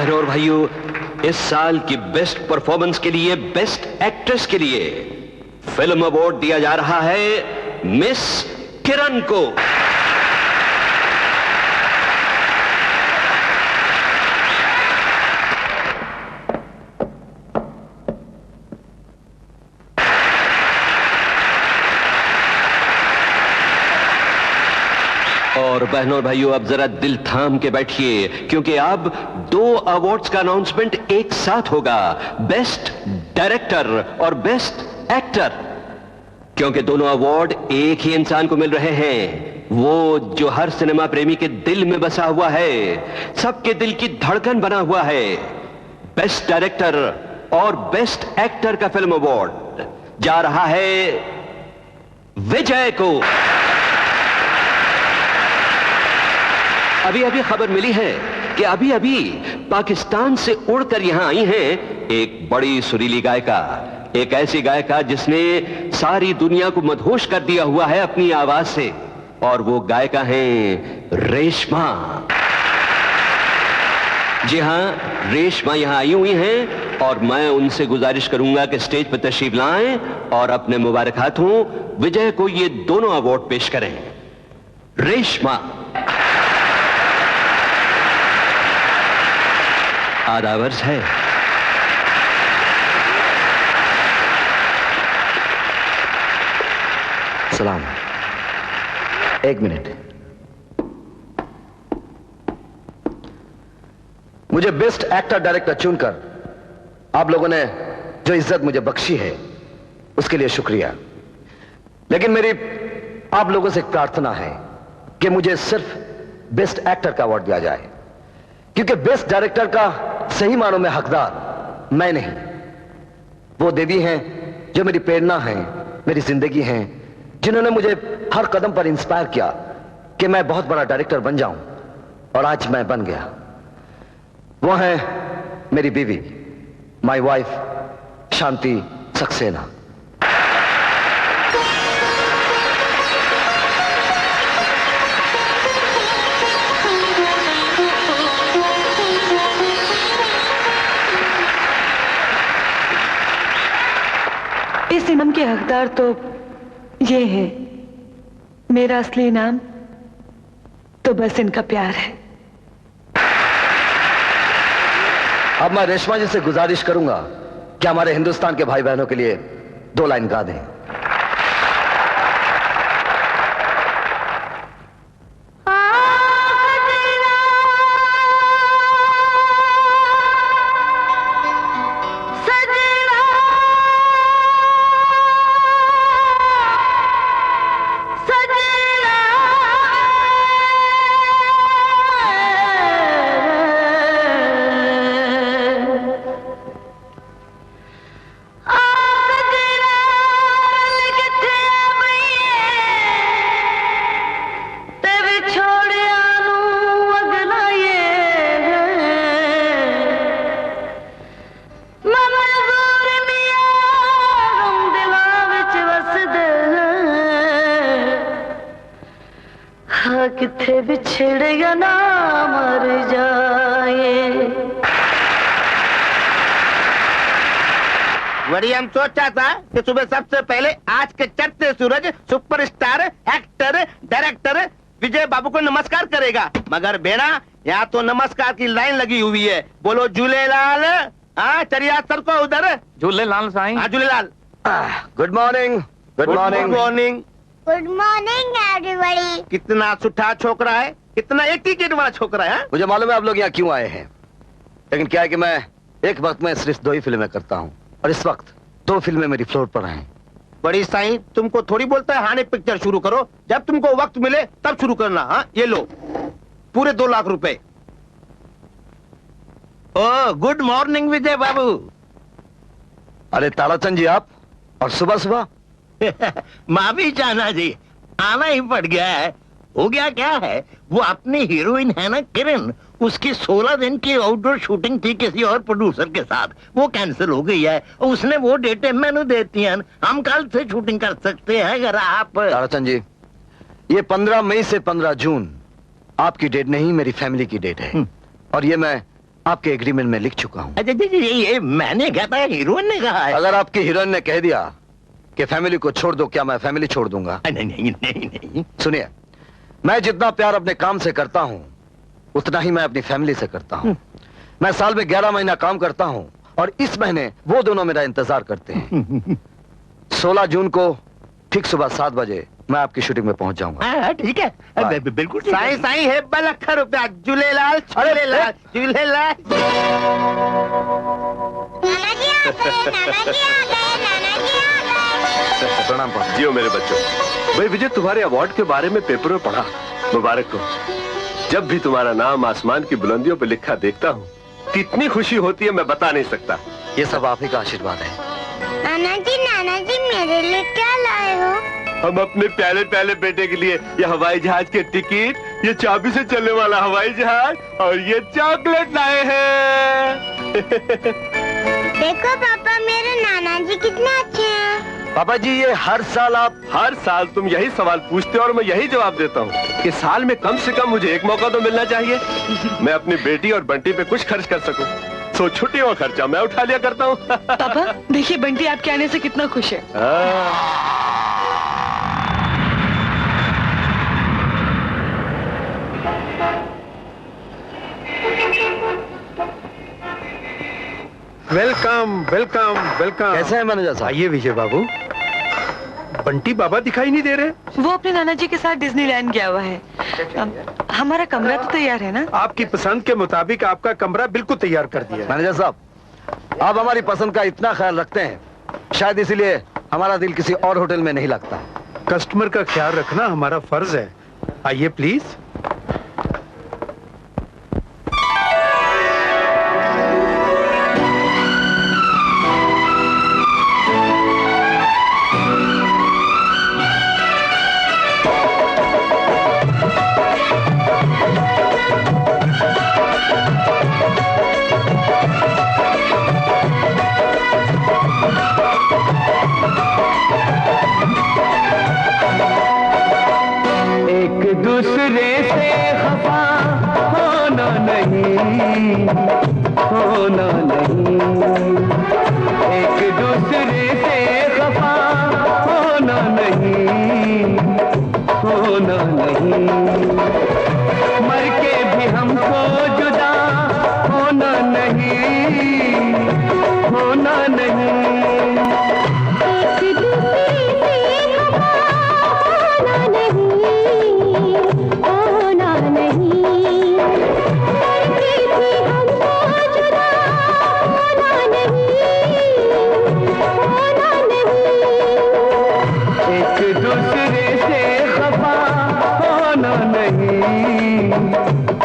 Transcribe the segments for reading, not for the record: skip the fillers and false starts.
बहनों और भाइयों, इस साल की बेस्ट परफॉर्मेंस के लिए, बेस्ट एक्ट्रेस के लिए फिल्म अवार्ड दिया जा रहा है मिस किरण को। और बहनों और भाइयों, अब जरा दिल थाम के बैठिए, क्योंकि अब 2 अवार्ड्स का अनाउंसमेंट एक साथ होगा, बेस्ट डायरेक्टर और बेस्ट एक्टर। क्योंकि दोनों अवार्ड एक ही इंसान को मिल रहे हैं, वो जो हर सिनेमा प्रेमी के दिल में बसा हुआ है, सबके दिल की धड़कन बना हुआ है। बेस्ट डायरेक्टर और बेस्ट एक्टर का फिल्म अवार्ड जा रहा है विजय को। अभी अभी खबर मिली है कि अभी अभी पाकिस्तान से उड़कर यहां आई हैं एक बड़ी सुरीली गायिका, एक ऐसी गायिका जिसने सारी दुनिया को मदहोश कर दिया हुआ है अपनी आवाज से, और वो गायिका हैं रेशमा। जी हां, रेशमा यहां आई हुई हैं और मैं उनसे गुजारिश करूंगा कि स्टेज पर तशरीफ लाएं और अपने मुबारक हाथों विजय को ये दोनों अवार्ड पेश करें। रेशमा, आदावर्स है। सलाम। एक मिनट। मुझे बेस्ट एक्टर डायरेक्टर चुनकर आप लोगों ने जो इज्जत मुझे बख्शी है उसके लिए शुक्रिया, लेकिन मेरी आप लोगों से एक प्रार्थना है कि मुझे सिर्फ बेस्ट एक्टर का अवार्ड दिया जाए, क्योंकि बेस्ट डायरेक्टर का सही मानों में हकदार मैं नहीं, वो देवी हैं जो मेरी प्रेरणा है, मेरी जिंदगी है, जिन्होंने मुझे हर कदम पर इंस्पायर किया कि मैं बहुत बड़ा डायरेक्टर बन जाऊं, और आज मैं बन गया। वो है मेरी बीवी, माय वाइफ शांति सक्सेना। इस इनाम के हकदार तो ये है, मेरा असली नाम तो बस इनका प्यार है। अब मैं रेशमा जी से गुजारिश करूंगा कि हमारे हिंदुस्तान के भाई बहनों के लिए 2 लाइन गा दें। किथे बिछड़ेगा ना मर जाए। वही हम सोचा था कि सुबह सबसे पहले आज के चढ़ते सूरज सुपरस्टार एक्टर डायरेक्टर विजय बाबू को नमस्कार करेगा, मगर बेड़ा यहाँ तो नमस्कार की लाइन लगी हुई है। बोलो झूलेलाल। हाँ चलिए सर को उधर। झूलेलाल साईं। हाँ Jhulelal. Good morning. Good morning. Good morning. Good morning everybody. कितना सुठा छोकरा है, कितना एटीट्यूड वाला छोकरा है। मुझे मालूम है आप लोग यहाँ क्यों आए हैं, लेकिन क्या है कि मैं एक वक्त में सिर्फ 2 ही फिल्में करता हूँ, और इस वक्त 2 फिल्में मेरी फ्लोर पर हैं। बड़ी साईं तुमको थोड़ी बोलता है हाने पिक्चर शुरू करो, जब तुमको वक्त मिले तब शुरू करना। हाँ ये लो पूरे 2 लाख रुपए। ओ गुड मॉर्निंग विजय बाबू। अरे ताराचंद जी आप, और सुबह सुबह। माँ भी जाना जी, आना ही पड़ गया है। हो गया क्या है, वो अपनी हीरोइन है ना किरण, उसकी 16 दिन की आउटडोर शूटिंग थी किसी और प्रोड्यूसर के साथ, वो कैंसिल हो गई है। उसने वो डेटें मैंने देती हैं, हम कल से शूटिंग कर सकते हैं अगर आप। ताराचंद जी, ये 15 मई से 15 जून आपकी डेट नहीं, मेरी फैमिली की डेट है, और ये मैं आपके एग्रीमेंट में लिख चुका हूं। अच्छा ये मैंने कहा था, हीरोइन ने कहा है। अगर आपकी हीरोइन ने कह दिया कि फैमिली को छोड़ दो, क्या मैं फैमिली छोड़ दूंगा? नहीं नहीं नहीं नहीं। सुनिए, मैं जितना प्यार अपने काम से करता हूं उतना ही मैं अपनी फैमिली से करता हूं। मैं साल में 11 महीना काम करता हूं और इस महीने वो दोनों मेरा इंतजार करते हैं। 16 जून को ठीक सुबह 7 बजे मैं आपकी शूटिंग में पहुंच जाऊंगा। हाँ ठीक है, बिल्कुल ठीक है। साईं साईं है बलखर रुपया, झूलेलाल झूलेलाल झूलेलाल। नाना जी आ गए, नाना जी आ गए, नाना जी आ गए। प्रणाम पापा। जियो मेरे बच्चों। भाई विजय, तुम्हारे अवार्ड के बारे में पेपर में पढ़ा, मुबारक हो। जब भी तुम्हारा नाम आसमान की बुलंदियों पर लिखा देखता हूँ, कितनी खुशी होती है मैं बता नहीं सकता। ये सब आप ही का आशीर्वाद है। नाना जी मेरे लिए क्या लाए हो? हम अपने प्यारे प्यारे बेटे के लिए ये हवाई जहाज के टिकट, ये चाबी से चलने वाला हवाई जहाज और ये चॉकलेट लाए हैं। देखो पापा, मेरे नाना जी कितने अच्छे हैं। पापा जी, ये हर साल तुम यही सवाल पूछते हो और मैं यही जवाब देता हूँ कि साल में कम से कम मुझे एक मौका तो मिलना चाहिए, मैं अपनी बेटी और बंटी पे कुछ खर्च कर सकूं। तो छुट्टियों का खर्चा मैं उठा लिया करता हूँ। पापा देखिए, बंटी आपके आने से कितना खुश है। Welcome welcome welcome. कैसे हैं मैनेजर साहब? आइए विजय बाबू। बंटी बाबा दिखाई नहीं दे रहे। वो अपने नाना जी के साथ डिज्नीलैंड गया हुआ है। हमारा कमरा तो तैयार है ना? आपकी पसंद के मुताबिक आपका कमरा बिल्कुल तैयार कर दिया है। मैनेजर साहब, आप हमारी पसंद का इतना ख्याल रखते हैं, शायद इसीलिए हमारा दिल किसी और होटल में नहीं लगता। कस्टमर का ख्याल रखना हमारा फर्ज है। आइए प्लीज। दूसरे से खफा होना नहीं, होना नहीं। एक दूसरे से खफा होना नहीं, होना नहीं। मर के भी हमको जुदा होना नहीं, होना नहीं।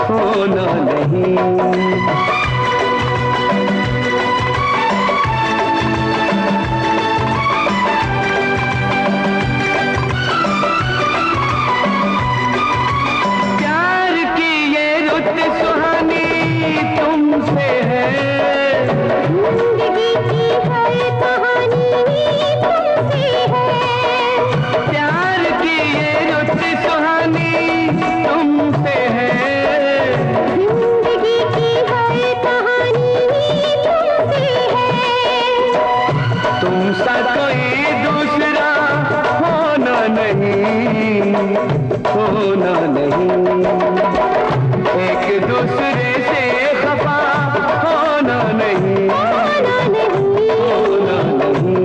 होना नहीं। प्यार की ये रुत सुहानी तुमसे है, जिंदगी की हर कहानी तुमसे है। प्यार की ये रुत सुहानी तुमसे है, तुमसा कोई दूसरा होना नहीं, होना नहीं। एक दूसरे से खफा होना नहीं, होना नहीं, होना नहीं।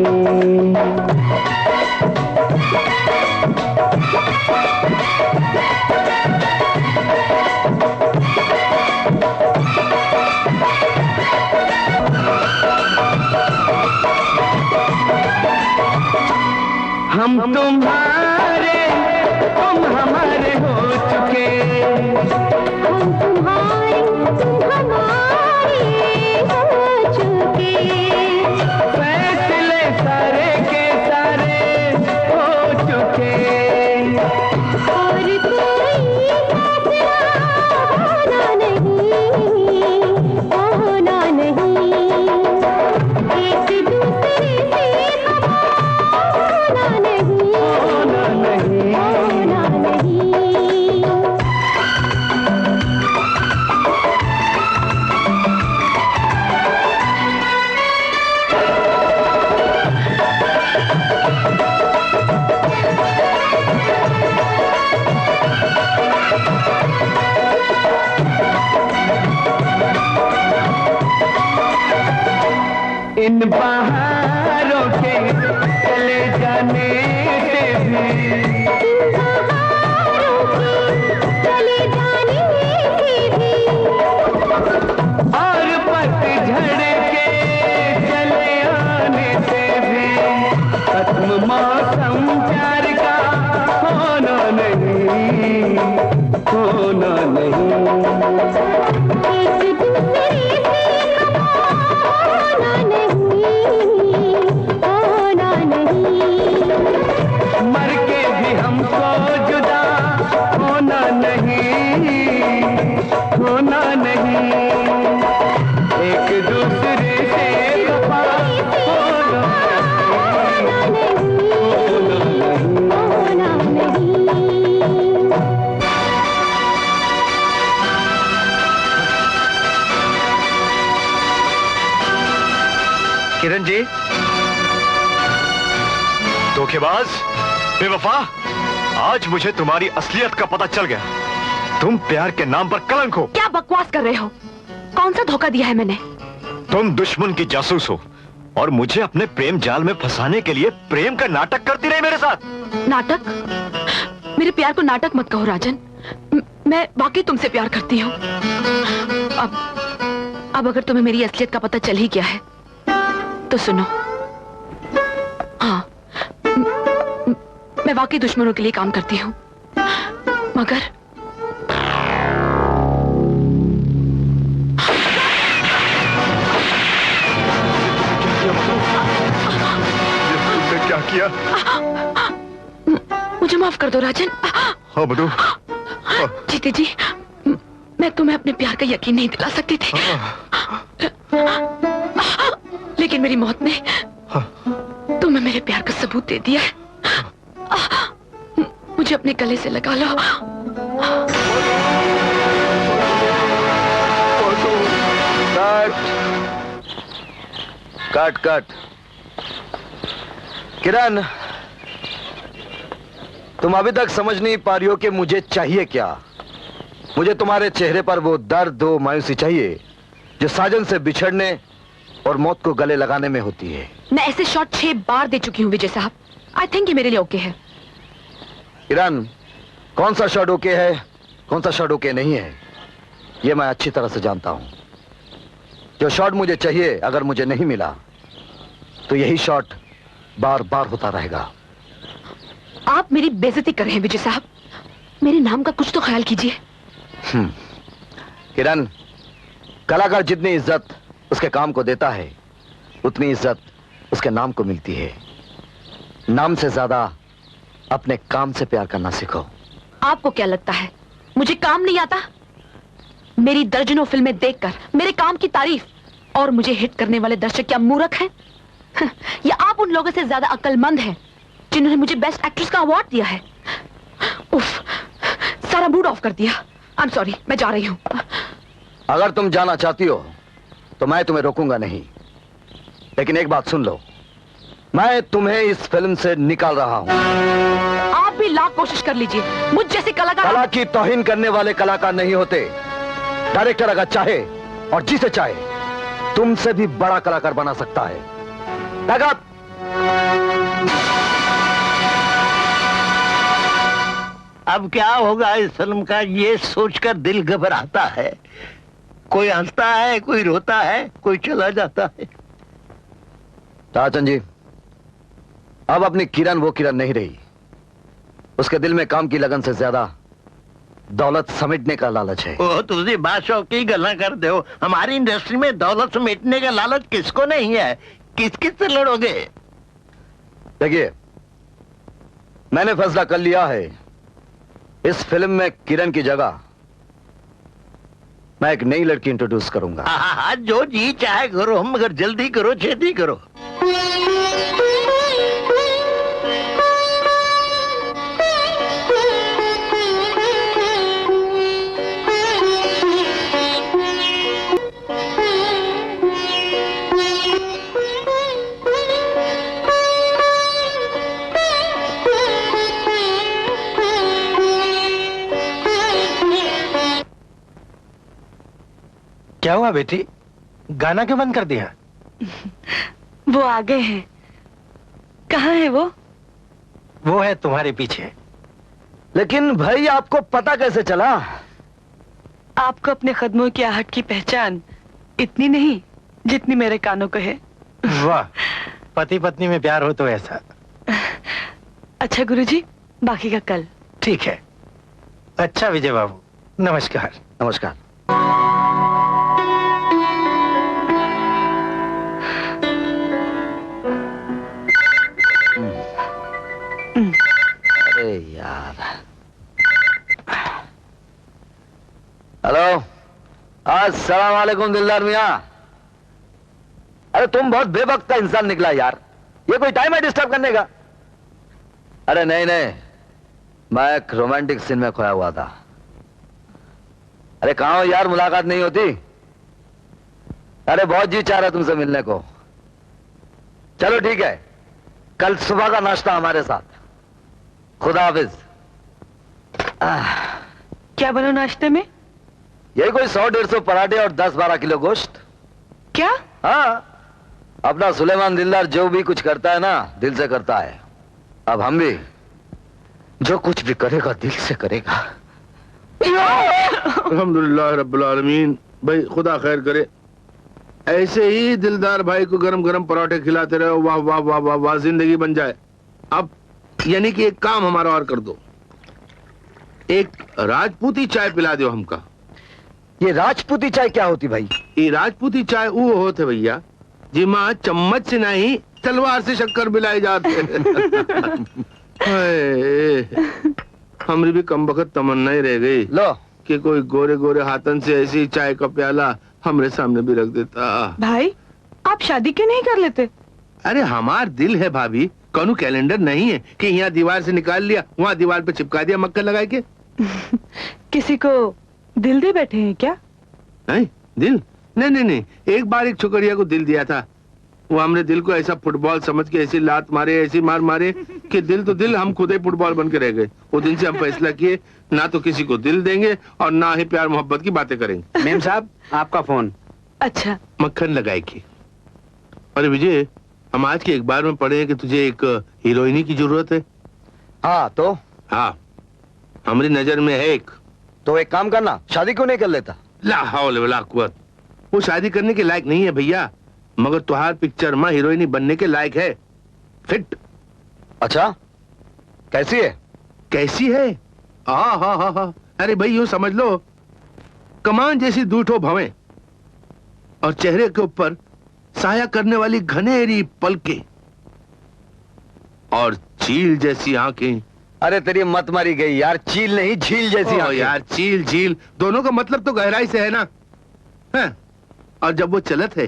हम तुम्हारे, तुम हमारे हो चुके। हम तुम्हारे, तुम हमारे हो चुके। फैसले सारे के सारे हो चुके। और कोई फैसला होना नहीं, होना नहीं। एक दूसरे से होना नहीं, होना नहीं, होना नहीं। इन बहारों के चले जाने से भी, चले जाने से भी, और पतझड़ के चले आने से भी खत्म मौसम प्यार का होना नहीं, होना नहीं। एक दूसरे से होना नहीं, होना नहीं। मर के भी हमको जुदा होना नहीं, होना नहीं। एक दूसरे से वफा होना नहीं, होना नहीं। किरण जी, धोखेबाज, बेवफा, आज मुझे तुम्हारी असलियत का पता चल गया। तुम प्यार के नाम पर कलंक हो। क्या बकवास कर रहे हो? कौन सा धोखा दिया है मैंने? तुम दुश्मन की जासूस हो और मुझे अपने प्रेम जाल में फंसाने के लिए प्रेम का नाटक करती रही मेरे साथ। नाटक? मेरे प्यार को नाटक मत कहो राजन। मैं वाकई तुमसे प्यार करती हूँ। अब अगर तुम्हें मेरी असलियत का पता चल ही गया है तो सुनो। हाँ, मैं वाकई दुश्मनों के लिए काम करती हूँ, मगर क्या किया? मुझे माफ कर दो राजन। हाँ मधु। जीते जी, मैं तुम्हें अपने प्यार का यकीन नहीं दिला सकती थी, लेकिन मेरी मौत ने तुम्हें मेरे प्यार का सबूत दे दिया है। मुझे अपने गले से लगा लो। Cut cut. किरण, तुम अभी तक समझ नहीं पा रही हो कि मुझे चाहिए क्या। मुझे तुम्हारे चेहरे पर वो दर्द, वो मायूसी चाहिए जो साजन से बिछड़ने और मौत को गले लगाने में होती है। मैं ऐसे शॉट 6 बार दे चुकी हूँ विजय साहब। आई थिंक ये मेरे लिए ओके है। किरण, कौन सा शॉट ओके है, कौन सा शॉट ओके नहीं है, ये मैं अच्छी तरह से जानता हूं। जो शॉट मुझे चाहिए अगर मुझे नहीं मिला तो यही शॉट बार बार होता रहेगा। आप मेरी बेइज्जती कर रहे हैं विजय साहब। मेरे नाम का कुछ तो ख्याल कीजिए। किरण, कलाकार जितनी इज्जत उसके काम को देता है उतनी इज्जत उसके नाम को मिलती है। नाम से ज्यादा अपने काम से प्यार करना सीखो। आपको क्या लगता है मुझे काम नहीं आता? मेरी दर्जनों फिल्में देखकर मेरे काम की तारीफ और मुझे हिट करने वाले दर्शक क्या मूर्ख हैं? या आप उन लोगों से ज्यादा अक्लमंद हैं जिन्होंने मुझे बेस्ट एक्ट्रेस का अवार्ड दिया है? उफ, सारा मूड ऑफ कर दिया। आई एम सॉरी, मैं जा रही हूं। अगर तुम जाना चाहती हो तो मैं तुम्हें रोकूंगा नहीं, लेकिन एक बात सुन लो, मैं तुम्हें इस फिल्म से निकाल रहा हूं। आप भी लाख कोशिश कर लीजिए, मुझ जैसे कलाकार। कला की तौहीन करने वाले कलाकार नहीं होते। डायरेक्टर अगर चाहे और जिसे चाहे तुमसे भी बड़ा कलाकार बना सकता है। अब क्या होगा इस फिल्म का, ये सोचकर दिल घबराता है। कोई हंसता है, कोई रोता है, कोई चला जाता है। ताजन जी, अब अपनी किरण वो किरण नहीं रही। उसके दिल में काम की लगन से ज्यादा दौलत समेटने का लालच है। ओ, तुझे बादशाह की गल्ला कर दो। हमारी इंडस्ट्री में दौलत समेटने का लालच किसको नहीं है? किस किस से लड़ोगे? देखिए, मैंने फैसला कर लिया है, इस फिल्म में किरण की जगह मैं एक नई लड़की इंट्रोड्यूस करूंगा। हाँ, जो जी चाहे करो, मगर जल्दी करो, छेती करो। क्या हुआ बेटी, गाना क्यों बंद कर दिया? वो आ गए हैं। कहाँ है वो? वो है तुम्हारे पीछे। लेकिन भाई आपको पता कैसे चला? आपको अपने कदमों की आहट की पहचान इतनी नहीं जितनी मेरे कानों को है। वाह, पति पत्नी में प्यार हो तो ऐसा। अच्छा गुरुजी, बाकी का कल। ठीक है। अच्छा विजय बाबू, नमस्कार। नमस्कार। अरे यार। हेलो, अस्सलाम वालेकुम दिलदार मियाँ। अरे तुम बहुत बेवक्त का इंसान निकला यार, ये कोई टाइम है डिस्टर्ब करने का? अरे नहीं नहीं, मैं एक रोमांटिक सीन में खोया हुआ था। अरे कहाँ हो यार, मुलाकात नहीं होती? अरे बहुत जी चाह रहा तुमसे मिलने को। चलो ठीक है, कल सुबह का नाश्ता हमारे साथ। खुदा हाफिज। क्या बनो नाश्ते में? यही कोई 100-150 पराठे और 10-12 किलो गोश्त। क्या? हाँ, अपना सुलेमान दिलदार जो भी कुछ करता है ना, दिल से करता है। अब हम भी जो कुछ भी करेगा दिल से करेगा। अल्हम्दुलिल्लाह रब्बुल आलमीन। भाई खुदा खैर करे, ऐसे ही दिलदार भाई को गरम गरम पराठे खिलाते रहो। वाह वाह वाह वाह वाह, जिंदगी बन जाए। अब यानी कि एक काम हमारा और कर दो, एक राजपूती चाय पिला दो हमका। ये राजपूती चाय क्या होती भाई? ये राजपूती चाय वो होते भैया जी माँ चम्मच से नहीं तलवार से शक्कर मिलाई जाते। हमारी भी कम वक्त तमन्ना ही रह गई लो कि कोई गोरे गोरे हाथन से ऐसी चाय का प्याला हमरे सामने भी रख देता। भाई आप शादी क्यों नहीं कर लेते? अरे हमार दिल है भाभी, कौन कैलेंडर नहीं है कि यहाँ दीवार से निकाल लिया, वहाँ दीवार पे चिपका दिया मक्खन लगा के। किसी को दिल दे बैठे हैं क्या? नहीं दिल नहीं नहीं नहीं, एक बार एक छोकरिया को दिल दिया था। वो हमने दिल को ऐसा फुटबॉल समझ के ऐसी लात मारे, ऐसी मार मारे कि दिल तो दिल, हम खुद ही फुटबॉल बन के रह गए। वो दिन से हम फैसला किए ना तो किसी को दिल देंगे और ना ही प्यार मोहब्बत की बातें करेंगे। मेम साहब आपका फोन। अच्छा। मक्खन लगाए की। अरे विजय, हम आज के अखबार में पढ़े हैं कि तुझे एक हीरोइनी की जरूरत है। हाँ तो? हाँ, हमारी नजर में है एक। तो एक काम करना, शादी क्यों नहीं कर लेता? ला हौल वला कुव्वत। वो शादी करने के लायक नहीं है भैया, मगर तुहार पिक्चर में हीरोइनी बनने के लायक है। फिट। अच्छा, कैसी है? कैसी है? हाँ। अरे भाई यूं समझ लो, कमान जैसी दूठो भवें और चेहरे के ऊपर साया करने वाली घनेरी पलकें और चील जैसी आंखें। अरे तेरी मत मारी गई यार, चील नहीं झील जैसी आंखें। यार चील झील दोनों का मतलब तो गहराई से है ना। है? और जब वो चलत है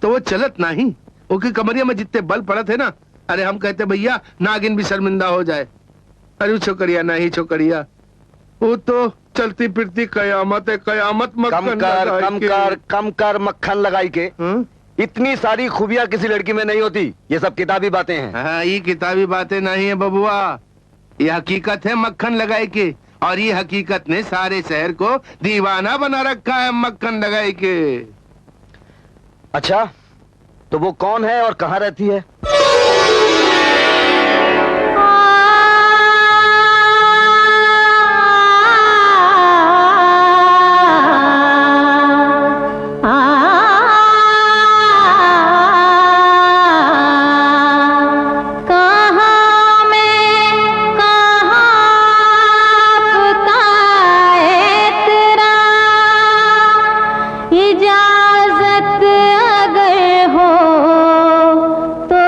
तो वो चलत नहीं, उसकी कमरिया में जितने बल पड़त है ना, अरे हम कहते भैया नागिन भी शर्मिंदा हो जाए। अरे छोकरिया नहीं छोकरिया, वो तो चलती फिरती कयामत है, कयामत। कम कर मक्खन लगाई के। इतनी सारी खूबियां किसी लड़की में नहीं होती, ये सब किताबी बातें हैं। हाँ, ये किताबी बातें नहीं है बबुआ, ये हकीकत है मक्खन लगाई के। और ये हकीकत ने सारे शहर को दीवाना बना रखा है मक्खन लगाई के। अच्छा, तो वो कौन है और कहाँ रहती है? इजाजत अगर हो तो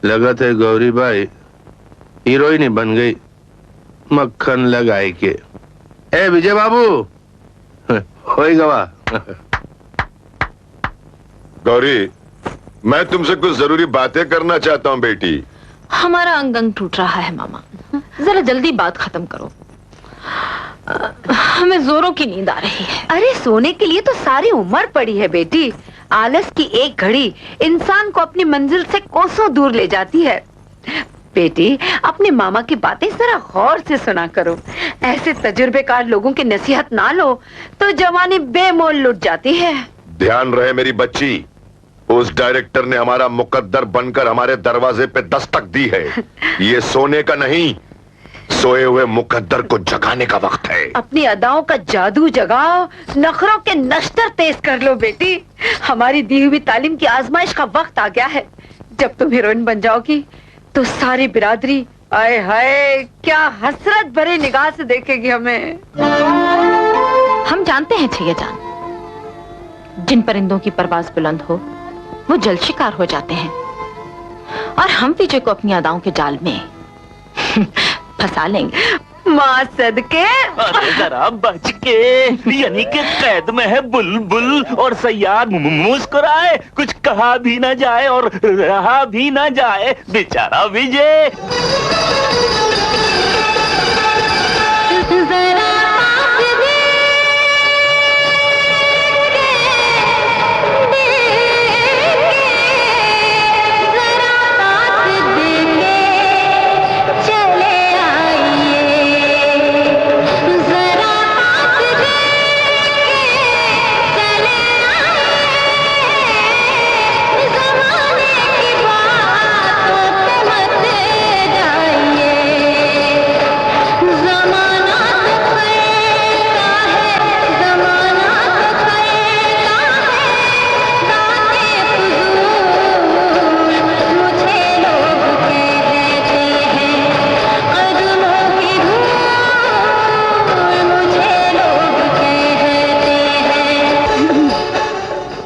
लगा थे गौरी बाई हीरोइन ही बन गई मक्खन लगाए के। ए विजय बाबू होई गवा। गौरी, मैं तुमसे कुछ जरूरी बातें करना चाहता हूँ बेटी। हमारा अंग अंग टूट रहा है मामा, जरा जल्दी बात खत्म करो। हमें जोरों की नींद आ रही है। अरे सोने के लिए तो सारी उम्र पड़ी है बेटी। आलस की एक घड़ी इंसान को अपनी मंजिल से कोसों दूर ले जाती है। बेटी, अपने मामा की बातें जरा गौर से सुना करो। ऐसे तजुर्बेकार लोगों की नसीहत ना लो तो जवानी बेमोल लुट जाती है। ध्यान रहे मेरी बच्ची, उस डायरेक्टर ने हमारा मुकद्दर बनकर हमारे दरवाजे पे दस्तक दी है। ये सोने का नहीं, सोए हुए मुकद्दर को जगाने का वक्त है। अपनी अदाओं का जादू जगाओ, नखरों के नश्तर तेज कर लो बेटी। हमारी दी हुई तालीम की आजमाइश का वक्त आ गया है। जब तुम हीरोइन बन जाओगी तो सारी बिरादरी आए हाय क्या हसरत भरे निगाह से देखेगी हमें। हम जानते हैं छैया जान, जिन परिंदों की परवाज बुलंद हो वो जल्द शिकार हो जाते हैं, और हम विजय को अपनी अदाओं के जाल में फंसा लेंगे। माँ सदके। अरे जरा बच के, यानी कि कैद में है बुलबुल और सयार मुस्कुराए, कुछ कहा भी ना जाए और रहा भी ना जाए बेचारा विजय।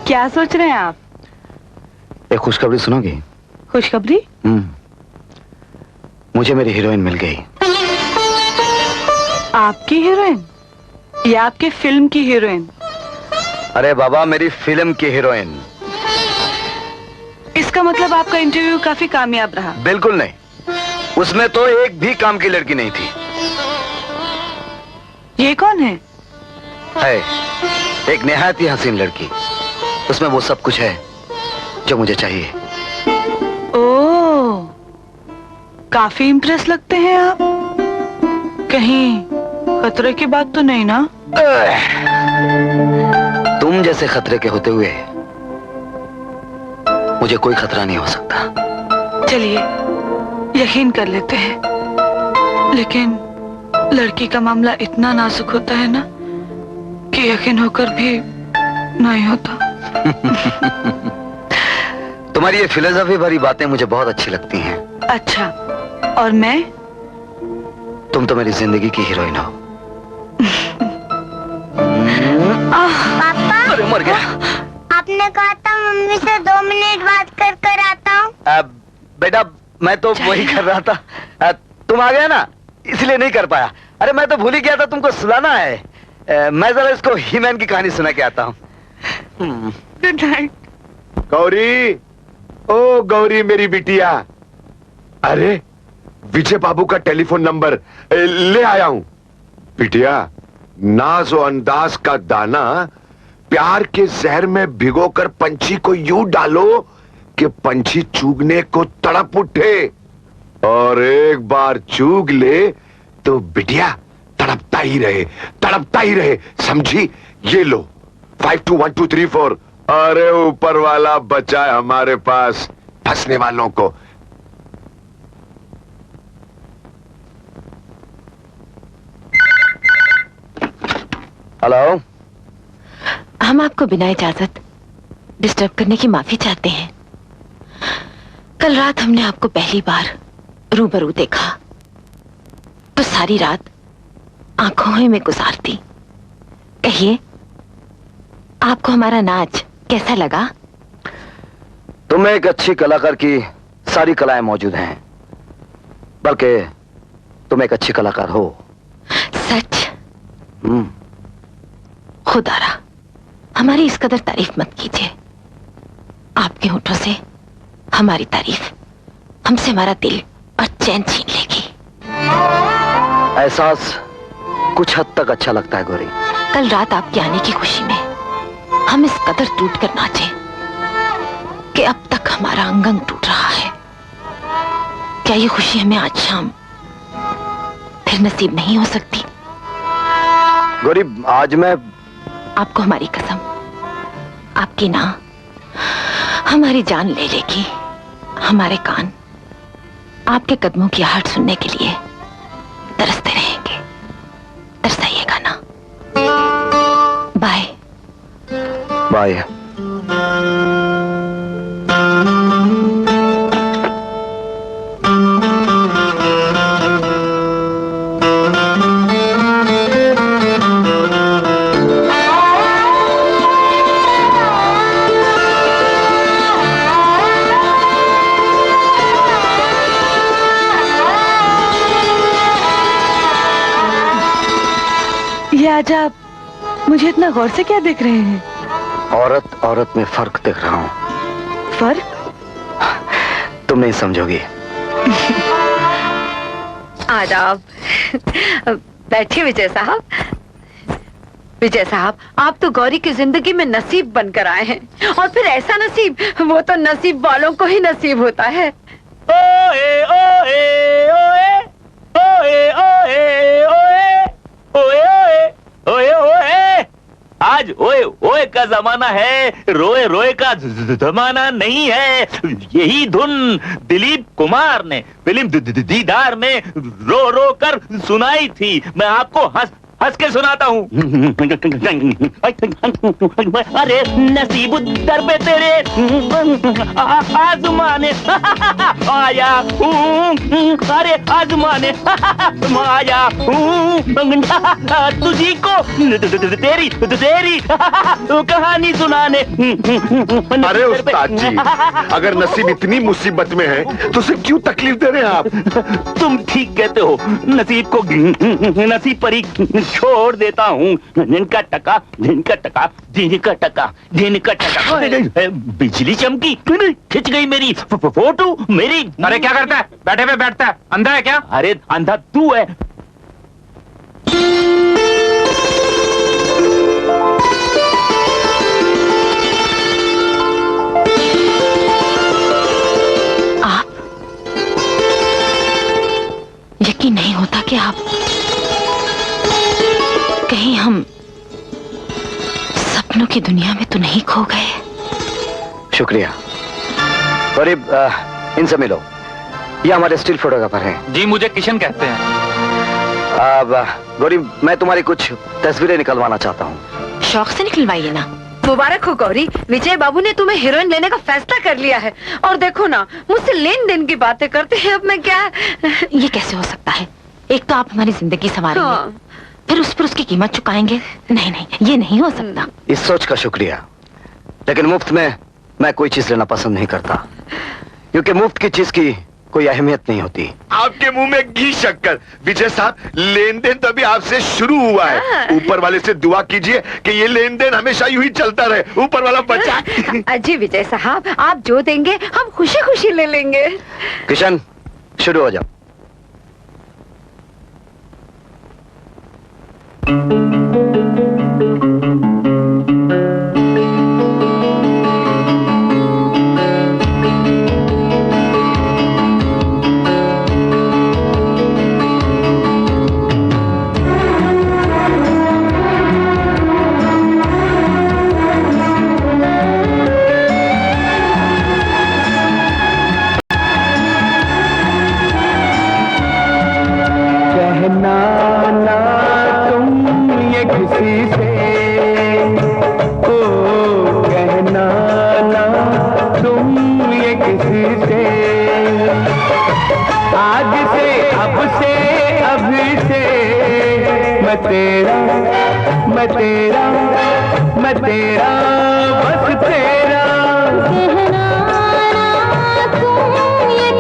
क्या सोच रहे हैं आप? एक खुशखबरी सुनोगी? खुशखबरी? मुझे मेरी हीरोइन मिल गई। आपकी हीरोइन या आपके फिल्म की हीरोइन? अरे बाबा, मेरी फिल्म की हीरोइन। इसका मतलब आपका इंटरव्यू काफी कामयाब रहा? बिल्कुल नहीं, उसमें तो एक भी काम की लड़की नहीं थी। ये कौन है? एक निहायत ही हसीन लड़की। उसमें वो सब कुछ है जो मुझे चाहिए। ओह, काफी इम्प्रेस लगते हैं आप। कहीं खतरे की बात तो नहीं ना? तुम जैसे खतरे के होते हुए मुझे कोई खतरा नहीं हो सकता। चलिए यकीन कर लेते हैं, लेकिन लड़की का मामला इतना नाजुक होता है ना कि यकीन होकर भी नहीं होता। तुम्हारी ये फिलोसफी भरी बातें मुझे बहुत अच्छी लगती हैं। अच्छा, और मैं? तुम तो मेरी जिंदगी की हीरोइन हो। पापा, अरे मर गया। आपने कहा था मम्मी से 2 मिनट बात कर आता हूँ। बेटा, मैं तो वही कर रहा था। तुम आ गया ना, इसलिए नहीं कर पाया। अरे मैं तो भूल ही गया था तुमको सुनाना है। मैं जरा इसको ही-मैन की कहानी सुना के आता हूँ। Good night. गौरी, ओ गौरी मेरी बिटिया। अरे विजय बाबू का टेलीफोन नंबर ले आया हूं। बिटिया, नाज और अंदाज का दाना प्यार के जहर में भिगोकर पंछी को यूं डालो कि पंछी चूगने को तड़प उठे, और एक बार चूग ले तो बिटिया तड़पता ही रहे, समझी? ये लो 521234। अरे ऊपर वाला बचा है हमारे पास फंसने वालों को। हेलो। हम आपको बिना इजाजत डिस्टर्ब करने की माफी चाहते हैं। कल रात हमने आपको पहली बार रूबरू देखा तो सारी रात आंखों में गुजारती। कहिए, आपको हमारा नाच कैसा लगा? तुम एक अच्छी कलाकार की सारी कलाएं मौजूद हैं, बल्कि तुम एक अच्छी कलाकार हो। सच? खुदारा, हमारी इस कदर तारीफ मत कीजिए। आपके होठों से हमारी तारीफ हमसे हमारा दिल और चैन छीन लेगी। एहसास कुछ हद तक अच्छा लगता है गौरी। कल रात आपके आने की खुशी में हम इस कदर टूट कर नाचे कि अब तक हमारा अंग अंग टूट रहा है। क्या ये खुशी हमें आज शाम फिर नसीब नहीं हो सकती? गौरी, आज मैं आपको हमारी कसम, आपकी ना हमारी जान ले लेगी। हमारे कान आपके कदमों की आहट सुनने के लिए तरसते रहेंगे। तरसाइएगा ना। Bye bye. ये आज आप मुझे इतना गौर से क्या देख रहे हैं? औरत औरत में फर्क देख रहा हूं। फर्क? तुम नहीं समझोगी। आदाब। बैठिए विजय साहब। विजय साहब, आप तो गौरी की जिंदगी में नसीब बनकर आए हैं, और फिर ऐसा नसीब, वो तो नसीब वालों को ही नसीब होता है। ओए ओए ओए ओए ओए ओए ओए ओए ओए, आज ओए ओए का जमाना है, रोए रोए का जमाना नहीं है। यही धुन दिलीप कुमार ने फिल्म दीदार में रो रो कर सुनाई थी। मैं आपको हंस हंस के सुनाता हूँ। अरे नसीब दर पे तेरे आजमाने आया हूँ, अरे आजमाने आया हूँ, तुझी को तेरी तेरी कहानी सुनाने। अरे उस्ताद जी, अगर नसीब इतनी मुसीबत में है तो उसे क्यों तकलीफ दे रहे हैं आप? तुम ठीक कहते हो, नसीब को नसीब पर ही छोड़ देता हूँ। जिनका टका जिनका टका जिनका टका जिनका टका। बिजली चमकी, खिंच गई मेरी फोटो मेरी। अरे क्या करता है? बैठे पे बैठता है, अंधा है क्या? अरे अंधा तू है। आप, यकीन नहीं होता कि आप कहीं हम सपनों की दुनिया में तो नहीं खो गए। शुक्रिया। गरीब, इनसे मिलो। ये हमारे स्टिल फोटोग्राफर हैं। जी, मुझे किशन कहते हैं। अब गरीब, मैं तुम्हारी कुछ तस्वीरें निकलवाना चाहता हूँ। शौक से निकलवाइए ना। मुबारक हो गौरी, विजय बाबू ने तुम्हें हीरोइन लेने का फैसला कर लिया है। और देखो ना, मुझसे लेन देन की बातें करते हैं। अब मैं क्या? ये कैसे हो सकता है? एक तो आप हमारी जिंदगी संवारेंगे, हाँ। फिर उस पर उसकी कीमत चुकाएंगे। नहीं नहीं, ये नहीं हो सकता। इस सोच का शुक्रिया, लेकिन मुफ्त में मैं कोई चीज लेना पसंद नहीं करता, क्योंकि मुफ्त की चीज की कोई अहमियत नहीं होती। आपके मुंह में घी शक्कर। विजय साहब, लेन देन तो अभी आपसे शुरू हुआ है। ऊपर वाले से दुआ कीजिए कि ये लेन देन हमेशा यूं ही चलता रहे। ऊपर वाला बचा। अजी विजय साहब, आप जो देंगे हम खुशी खुशी ले लेंगे। किशन, शुरू हो जाओ। मैं तेरा बस तेरा कहना तुम ये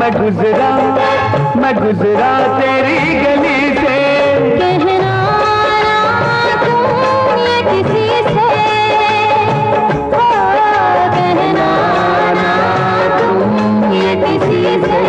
मैं गुजरा तेरी गली से। कहना तुम ये किसी से, कहना तुम ये किसी से।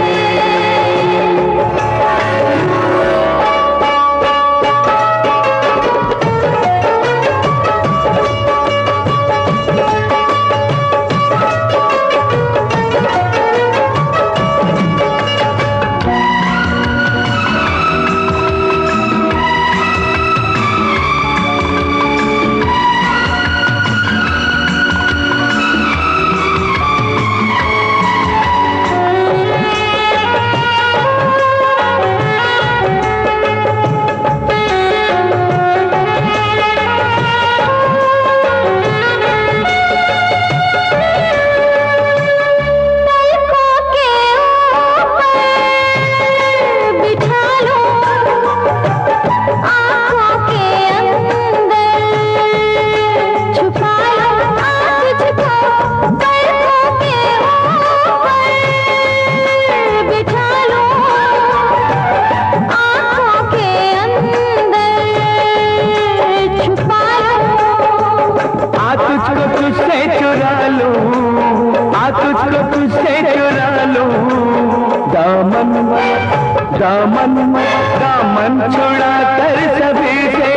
दामन छुड़ा कर सभी से,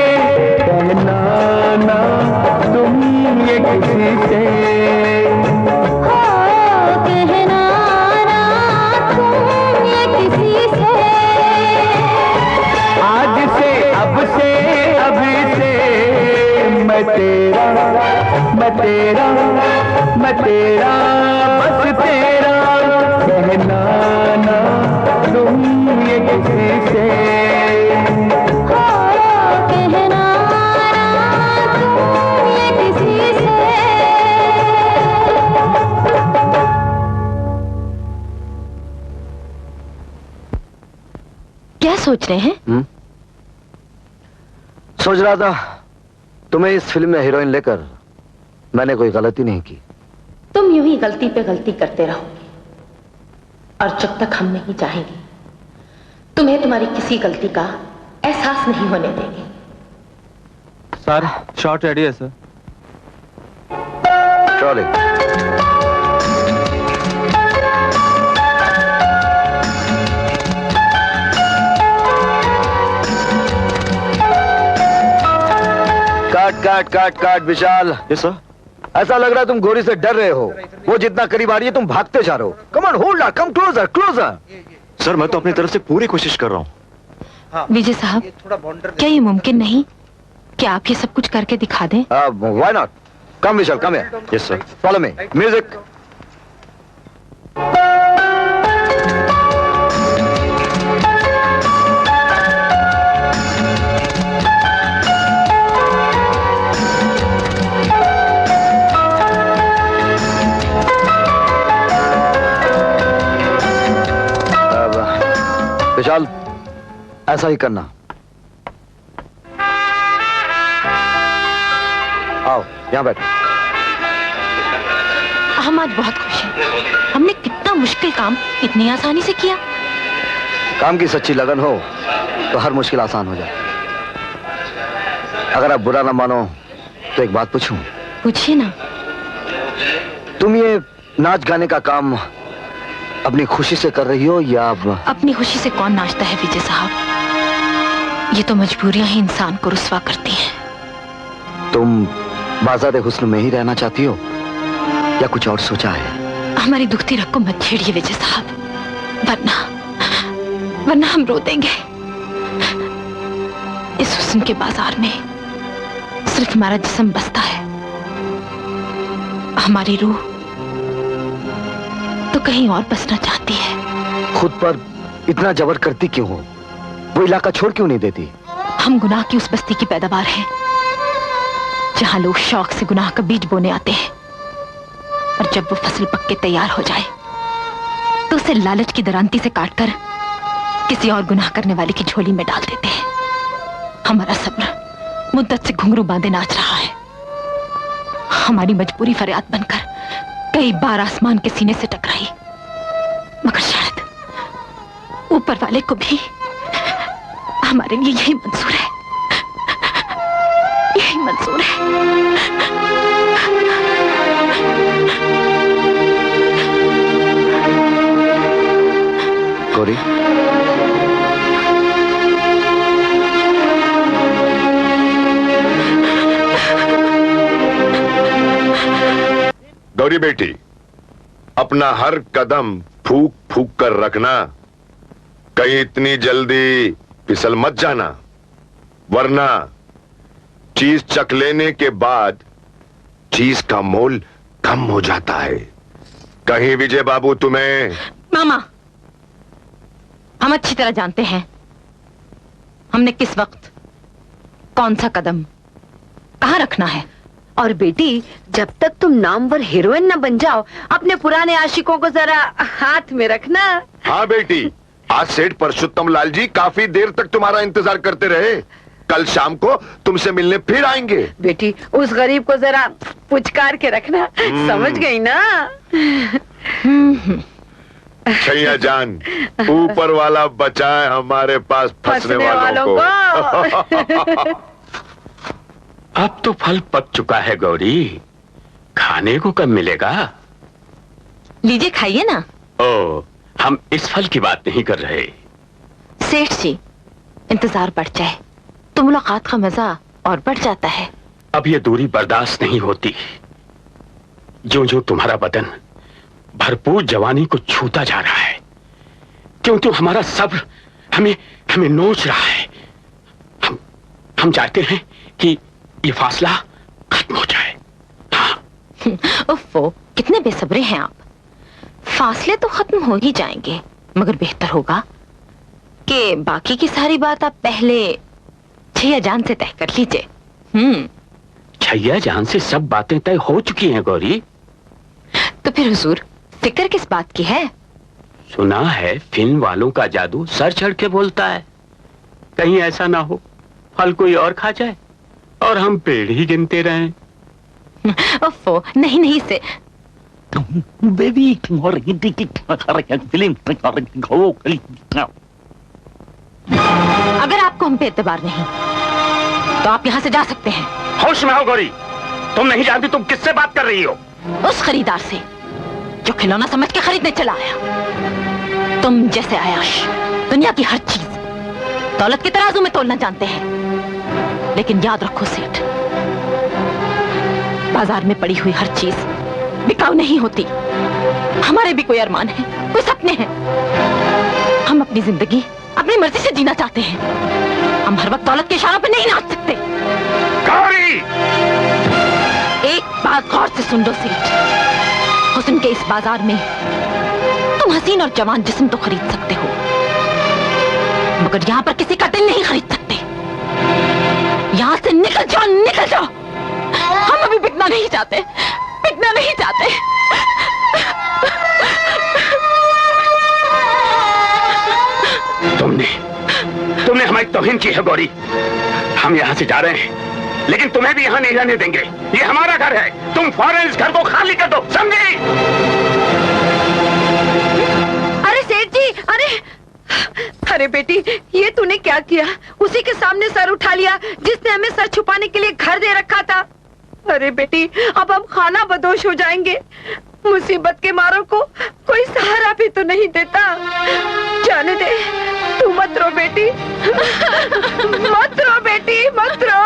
कहना ना तुम ये किसी से। कहना ना तुम ये किसी से। आज से अब से अभी से मैं तेरा मैं तेरा मैं तेरा बस तेरा। कहना ना तुम ये किसी से। कहना ना तुम ये किसी से। क्या सोच रहे हैं? सोच रहा था तुम्हें इस फिल्म में हीरोइन लेकर मैंने कोई गलती नहीं की। तुम यूं ही गलती पे गलती करते रहोगे और जब तक हम नहीं चाहेंगे तुम्हें तुम्हारी किसी गलती का एहसास नहीं होने देंगे। सर शॉट रेडी है सर। चले काट विशाल। Yes sir. ऐसा लग रहा है तुम गोरी से डर रहे हो। वो जितना करीब आ रही है तुम भागते जा रहे हो। Come on hold up, come closer closer. Sir मैं तो अपनी तरफ से पूरी कोशिश कर रहा हूँ। विजय साहब, क्या ये मुमकिन नहीं कि आप ये सब कुछ करके दिखा दें? Why not? Come Vishal, come here. Yes sir. Follow me. Music. Vishal ऐसा ही करना। आओ यहाँ बैठो। हम आज बहुत खुश हैं। हमने कितना मुश्किल काम इतनी आसानी से किया। काम की सच्ची लगन हो तो हर मुश्किल आसान हो जाए। अगर आप बुरा ना मानो तो एक बात पूछूं? पूछिए ना। तुम ये नाच गाने का काम अपनी खुशी से कर रही हो या अपनी खुशी से कौन नाचता है विजय साहब? ये तो मजबूरियां ही इंसान को रुस्वा करती हैं। तुम बाजार हुस्न में ही रहना चाहती हो या कुछ और सोचा है? हमारी दुखती रग को मत छेड़िए विजय साहब, वरना हम रो देंगे। इस हुस्न के बाजार में सिर्फ हमारा जिस्म बसता है, हमारी रूह तो कहीं और बसना चाहती है। खुद पर इतना जबर करती क्यों हो? वो इलाका छोड़ क्यों नहीं देती? हम गुनाह की उस बस्ती की पैदावार हैं जहां लोग शौक से गुनाह का बीज बोने आते हैं, और जब वो फसल पक के तैयार हो जाए तो उसे लालच की दरांती से काटकर किसी और गुनाह करने वाले की झोली में डाल देते हैं। हमारा सब्र मुद्दत से घुंघरू बांधे नाच रहा है। हमारी मजबूरी फरियाद बनकर कई बार आसमान के सीने से टकराई, मगर ऊपर वाले को भी हमारे लिए यही मंजूर है, यही मंजूर है। गौरी, गौरी बेटी, अपना हर कदम फूक फूक कर रखना, कहीं इतनी जल्दी फिसल मत जाना, वरना चीज चख लेने के बाद चीज का मोल कम हो जाता है। कहीं विजय बाबू तुम्हें... मामा, हम अच्छी तरह जानते हैं हमने किस वक्त कौन सा कदम कहां रखना है। और बेटी, जब तक तुम नामवर हीरोइन न बन जाओ, अपने पुराने आशिकों को जरा हाथ में रखना। हाँ बेटी, आज सेठ परशुत्तम लाल जी काफी देर तक तुम्हारा इंतजार करते रहे। कल शाम को तुमसे मिलने फिर आएंगे। बेटी, उस गरीब को जरा पुचकार के रखना, समझ गई ना? छैया जान, ऊपर वाला बचाए हमारे पास फंसने वालों को। अब तो फल पक चुका है गौरी, खाने को कब मिलेगा? लीजिए, खाइए ना। ओ, हम इस फल की बात नहीं कर रहे। सेठ जी, इंतजार बढ़ जाए तो मुलाकात का मजा और बढ़ जाता है। अब ये दूरी बर्दाश्त नहीं होती। जो जो तुम्हारा बदन भरपूर जवानी को छूता जा रहा है, क्यों तो हमारा सब्र हमें नोच रहा है। हम चाहते हैं कि ये फासला खत्म हो जाए। हाँ। उफ़्फ़ो, कितने बेसब्रे हैं आप। फासले तो खत्म हो ही जाएंगे, मगर बेहतर होगा कि बाकी की सारी बात आप पहले छैया जान से तय कर लीजिए। छैया जान से सब बातें तय हो चुकी हैं गौरी। तो फिर हुजूर, फिक्र किस बात की है? सुना है फिल्म वालों का जादू सर चढ़ के बोलता है। कहीं ऐसा ना हो फल कोई और खा जाए और हम पेड़ ही गिनते रहें। उफ़्फ़ो, नहीं से बेबी, अगर आपको हम पे एतबार नहीं तो आप यहाँ से जा सकते हैं। होश में हो गौरी, तुम नहीं जानती तुम किससे बात कर रही हो? उस खरीदार से जो खिलौना समझ के खरीदने चला आया। तुम जैसे आयाश दुनिया की हर चीज दौलत के तराजू में तोलना जानते हैं, लेकिन याद रखो सेठ, बाजार में पड़ी हुई हर चीज बिकाऊ नहीं होती। हमारे भी कोई अरमान है, कोई सपने हैं। हम अपनी जिंदगी अपनी मर्जी से जीना चाहते हैं। हम हर वक्त दौलत के इशारों पे नहीं नाच सकते। गौरी! एक बात गौर से सुन लो सेठ, हुस्न के इस बाजार में तुम हसीन और जवान जिस्म तो खरीद सकते हो, मगर यहाँ पर किसी का दिल नहीं खरीद सकते। यहाँ से निकल जाओ, निकल जाओ। हम अभी बिकना नहीं चाहते, बिकना नहीं चाहते। तुमने हमारी तौहीन की है गौरी। हम यहाँ से जा रहे हैं, लेकिन तुम्हें भी यहाँ नहीं रहने देंगे। ये हमारा घर है, तुम फौरन इस घर को खाली कर दो, समझी? अरे सेठ जी, अरे बेटी, ये तूने क्या किया? उसी के सामने सर उठा लिया जिसने हमें सर छुपाने के लिए घर दे रखा था। अरे बेटी, अब हम खाना बदोश हो जाएंगे। मुसीबत के मारों को कोई सहारा भी तो नहीं देता। जाने दे, तू मत रो बेटी, मत रो बेटी, मत रो।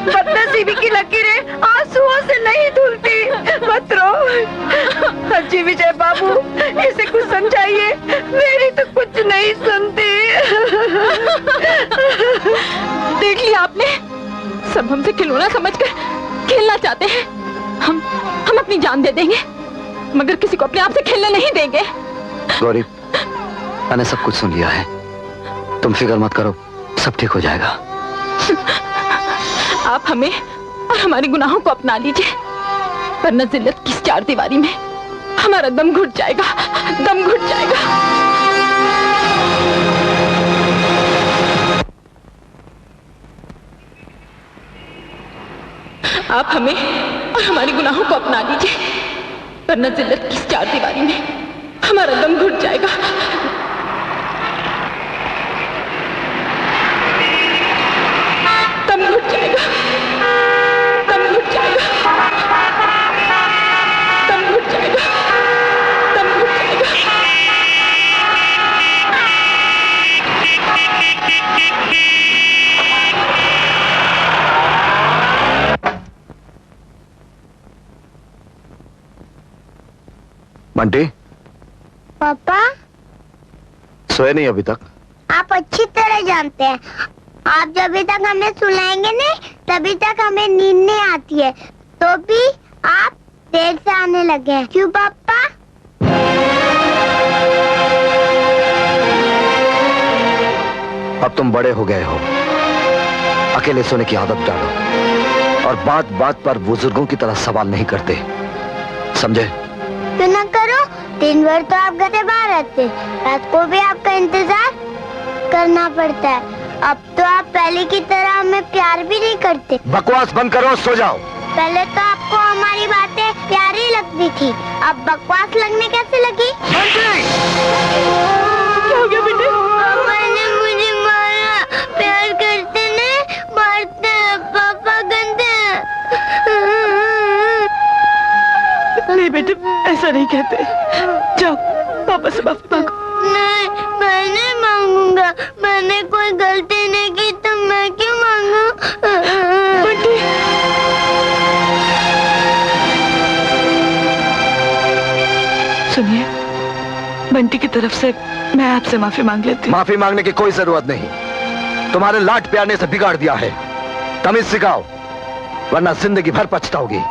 बदनसीबी की लकीरें आंसुओं से नहीं धुलती, मत रो। अजी विजय बाबू, इसे कुछ समझाइए, मेरी तो कुछ नहीं सुनती। देख लिया आपने, सब हमसे खिलौना समझकर खेलना चाहते हैं। हम अपनी जान दे देंगे, मगर किसी को अपने आप से खेलने नहीं देंगे। गौरी, मैंने सब कुछ सुन लिया है, तुम फिक्र मत करो, सब ठीक हो जाएगा। आप हमें और हमारे गुनाहों को अपना लीजिए, वरना जिल्लत की इस चार दीवारी में हमारा दम घुट जाएगा, दम घुट जाएगा। आप हमें और हमारे गुनाहों को अपना लीजिए, वरना जिल्लत की इस चार दीवारी में हमारा दम घुट जाएगा। बंटी, पापा सोए नहीं अभी तक? आप अच्छी तरह जानते हैं, आप जब तक हमें सुलाएंगे नहीं तभी तक हमें नींद नहीं आती है। तो भी आप देर से आने लगे हैं, क्यों पापा? अब तुम बड़े हो गए हो, अकेले सोने की आदत डालो और बात बात पर बुजुर्गों की तरह सवाल नहीं करते, समझे? क्यों ना करो, दिन भर तो आप घर से बाहर रहते, रात को भी आपका इंतजार करना पड़ता है। अब तो आप पहले की तरह हमें प्यार भी नहीं करते। बकवास बंद करो, सो जाओ। पहले तो आपको हमारी बातें प्यारी लगती थी, अब बकवास लगने कैसे लगी? क्या हो गया बेटे? पापा ने मुझे मारा। प्यार करते नहीं, मारते हैं। पापा गंदे हैं। नहीं बेटे, ऐसा नहीं कहते। जाओ पापा से माफी मांगो। नहीं, मैं नहीं मांगूंगा। मैंने कोई गलती नहीं की तो मैं क्यों मांगू? बंटी, सुनिए, बंटी की तरफ से मैं आपसे माफी मांग लेती हूँ। माफी मांगने की कोई जरूरत नहीं। तुम्हारे लाड प्यार ने इसे बिगाड़ दिया है। तमीज सिखाओ, वरना जिंदगी भर पछताओगी।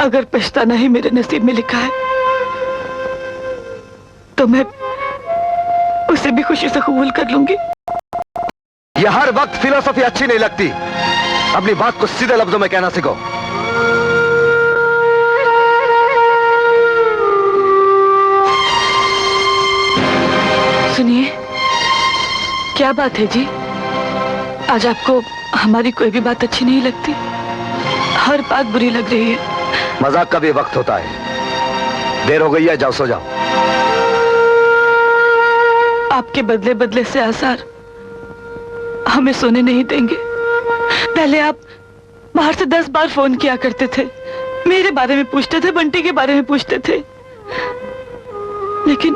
अगर पछताना ही मेरे नसीब में लिखा है तो मैं उसे भी खुशी से कबूल कर लूंगी। यह हर वक्त फिलोसफी अच्छी नहीं लगती। अपनी बात को सीधे लफ्जों में कहना सीखो। सुनिए, क्या बात है जी? आज आपको हमारी कोई भी बात अच्छी नहीं लगती? हर बात बुरी लग रही है। मजाक का भी वक्त होता है। देर हो गई है, जाओ सो जाओ। आपके बदले बदले से आसार हमें सोने नहीं देंगे। पहले आप बाहर से 10 बार फोन किया करते थे, मेरे बारे में पूछते थे, बंटी के बारे में पूछते थे, लेकिन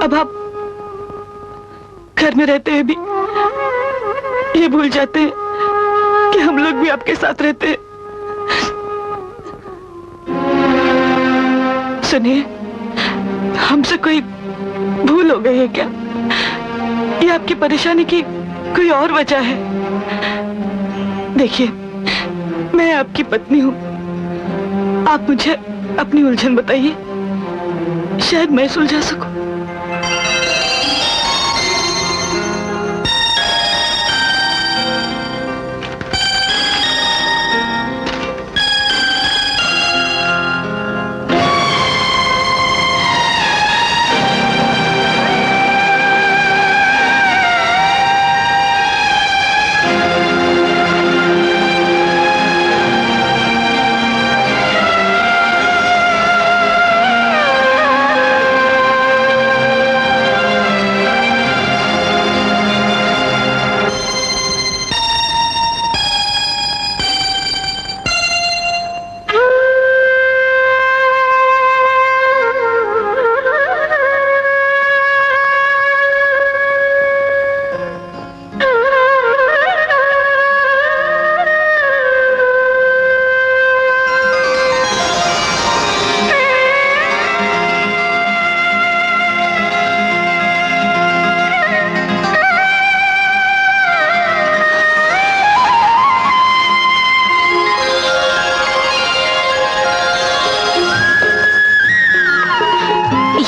अब आप घर में रहते हुए भी ये भूल जाते हैं कि हम लोग भी आपके साथ रहते हैं। सुनिए, हमसे कोई भूल हो गई है क्या? ये आपकी परेशानी की कोई और वजह है? देखिए, मैं आपकी पत्नी हूँ। आप मुझे अपनी उलझन बताइए, शायद मैं सुलझा सकूं।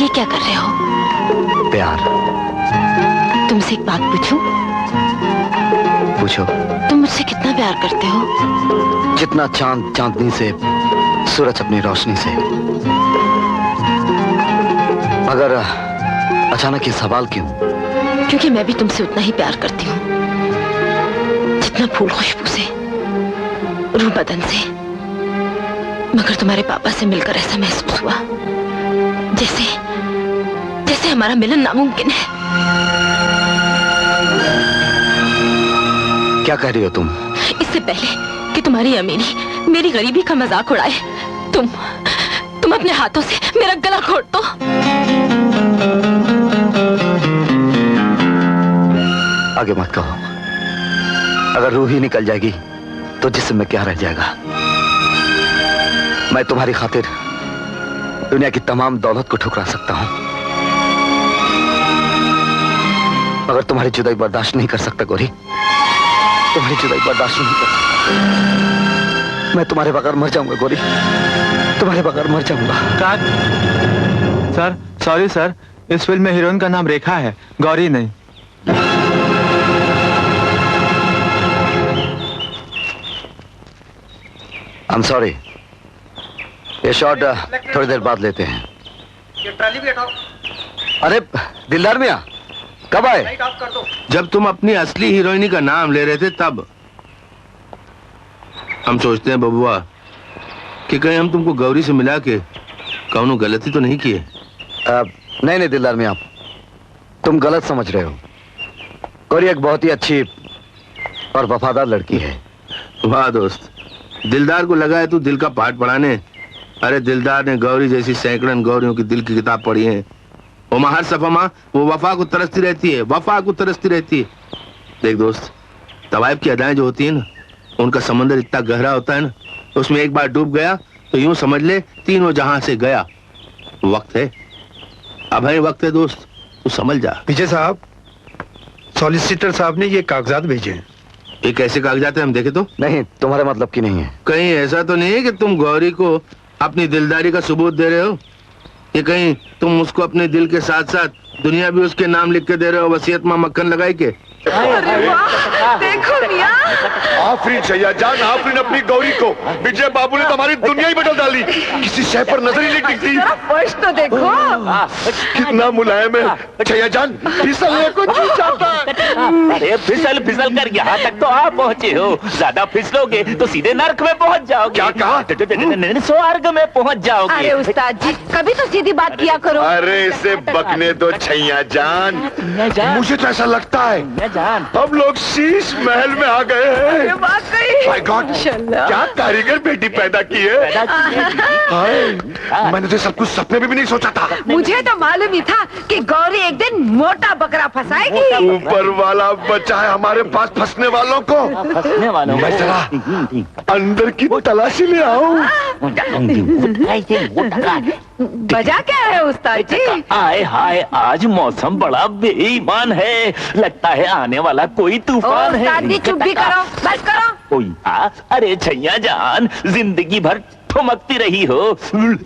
क्या कर रहे हो? प्यार। तुमसे एक बात पूछूं? पूछो। तुम मुझसे कितना प्यार करते हो? जितना चांद चांदनी से, सूरज अपनी रोशनी से। मगर अचानक ये सवाल क्यों? क्योंकि मैं भी तुमसे उतना ही प्यार करती हूँ जितना फूल खुशबू से, रूह बदन से। मगर तुम्हारे पापा से मिलकर ऐसा महसूस हुआ जैसे जैसे हमारा मिलन नामुमकिन है। क्या कह रही हो तुम? इससे पहले कि तुम्हारी अमीरी मेरी गरीबी का मजाक उड़ाए, तुम अपने हाथों से मेरा गला घोट दो। आगे मत कहो। अगर रूह ही निकल जाएगी तो जिस्म में क्या रह जाएगा? मैं तुम्हारी खातिर दुनिया की तमाम दौलत को ठुकरा सकता हूं, मगर तुम्हारी जुदाई बर्दाश्त नहीं कर सकता गौरी। तुम्हारी जुदाई बर्दाश्त नहीं कर सकता। मैं तुम्हारे बगैर मर जाऊंगा गौरी, तुम्हारे बगैर मर जाऊंगा। सर सॉरी सर, इस फिल्म में हीरोइन का नाम रेखा है, गौरी नहीं। I'm sorry। ये शॉट थोड़ी देर बाद लेते हैं। ये ट्राली भी हटाओ। अरे दिलदार मियां, कब आए? लाइट ऑफ कर दो। जब तुम अपनी असली हीरोइनी का नाम ले रहे थे तब। हम सोचते हैं बबुआ कि कहीं हम तुमको गौरी से मिला के कौनो गलती तो नहीं किए। नहीं नहीं दिलदार मियां, तुम गलत समझ रहे हो। गौरी एक बहुत ही अच्छी और वफादार लड़की है। वाह दोस्त, दिलदार को लगा है तू दिल का पाठ पढ़ाने। अरे दिलदार ने गौरी जैसी सैकड़ों गौरियों की दिल की किताब पढ़ी है। वो हर सफा माँ वो वफा को तरसती रहती है, वफा को तरसती रहती है। देख दोस्त, तवाइफ की अदाएं जो होती है ना, उनका समंदर इतना गहरा होता है ना, उसमें एक बार डूब गया तो यूं समझ ले तीनों जहां से गया। वक्त है, अब है वक्त है दोस्त, तू समझ जा। विजय साहब, सॉलिसिटर साहब ने ये कागजात भेजे हैं। ये कैसे कागजात है, हम देखे तो? नहीं, तुम्हारे मतलब की नहीं है। कहीं ऐसा तो नहीं है कि तुम गौरी को अपनी दिलदारी का सबूत दे रहे हो? ये कहीं तुम उसको अपने दिल के साथ साथ दुनिया भी उसके नाम लिख के दे रहे हो, वसीयत में मक्खन लगाई के? देखो मियां, आफरीन शैया जान, आफरीन अपनी गौरी को। विजय बाबू ने तो हमारी दुनिया ही बदल डाली। किसी शय पर नजर ही नहीं टिकती। फर्श तो देखो। कितना मुलायम है शैया जान, फिसलने को जी चाहता है। अरे फिसल फिसल कर यहाँ तक तो आप पहुँचे हो, ज्यादा फिसलोगे तो सीधे नर्क में पहुँच जाओगे। क्या कहा? स्वर्ग में पहुँच जाओगे। अरे उस्ताद जी, कभी तो सीधी बात किया करो। अरे इसे बकने दो छैया जान। मुझे तो ऐसा लगता है हम लोग शीश महल में आ गए हैं। माय गॉड, क्या कारीगर बेटी पैदा की है। हाय, मैंने तो सब कुछ सपने में भी नहीं सोचा था। मुझे तो मालूम ही था कि गौरी एक दिन मोटा बकरा फंसाएगी। ऊपर वाला बचा है हमारे पास फंसने वालों को। फंसने वालों मैं जरा अंदर की तलाशी ले आऊं। वजह क्या है उस्ताद जी? आए हाय, आज मौसम बड़ा बेईमान है, लगता है आने वाला कोई तूफान है। उस्ताद जी चुप भी करो, बस करो। अरे छैया जान, जिंदगी भर ठुमकती रही हो,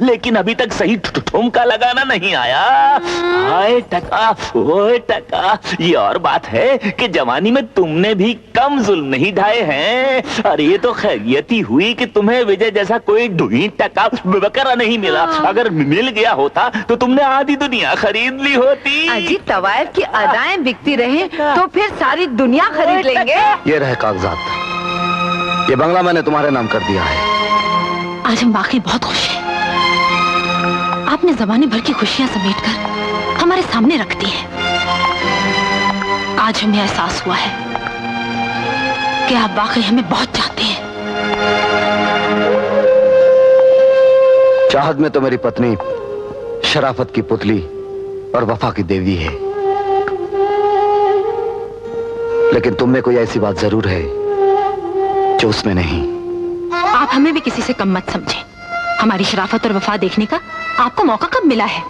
लेकिन अभी तक सही ठुमका लगाना नहीं आया। हाय टका, ओए टका, ये और बात है कि जवानी में तुमने भी कम जुल्म नहीं ढाए हैं। अरे ये तो खैरियत ही हुई कि तुम्हें विजय जैसा कोई ढूंढी टका बकरा नहीं मिला। अगर मिल गया होता तो तुमने आधी दुनिया खरीद ली होती। अजी तवाइफ की अदाएं बिकती रहे तो फिर सारी दुनिया खरीद लेंगे। ये रहे कागजात, ये बंगला मैंने तुम्हारे नाम कर दिया है। आज हम वाकई बहुत खुश हैं। आपने जमाने भर की खुशियां समेटकर हमारे सामने रख दी है। आज हमें एहसास हुआ है कि आप वाकई हमें बहुत चाहते हैं। चाहत में तो मेरी पत्नी शराफत की पुतली और वफा की देवी है, लेकिन तुम में कोई ऐसी बात जरूर है जो उसमें नहीं। आप हमें भी किसी से कम मत समझें। हमारी शराफत और वफा देखने का आपको मौका कब मिला है,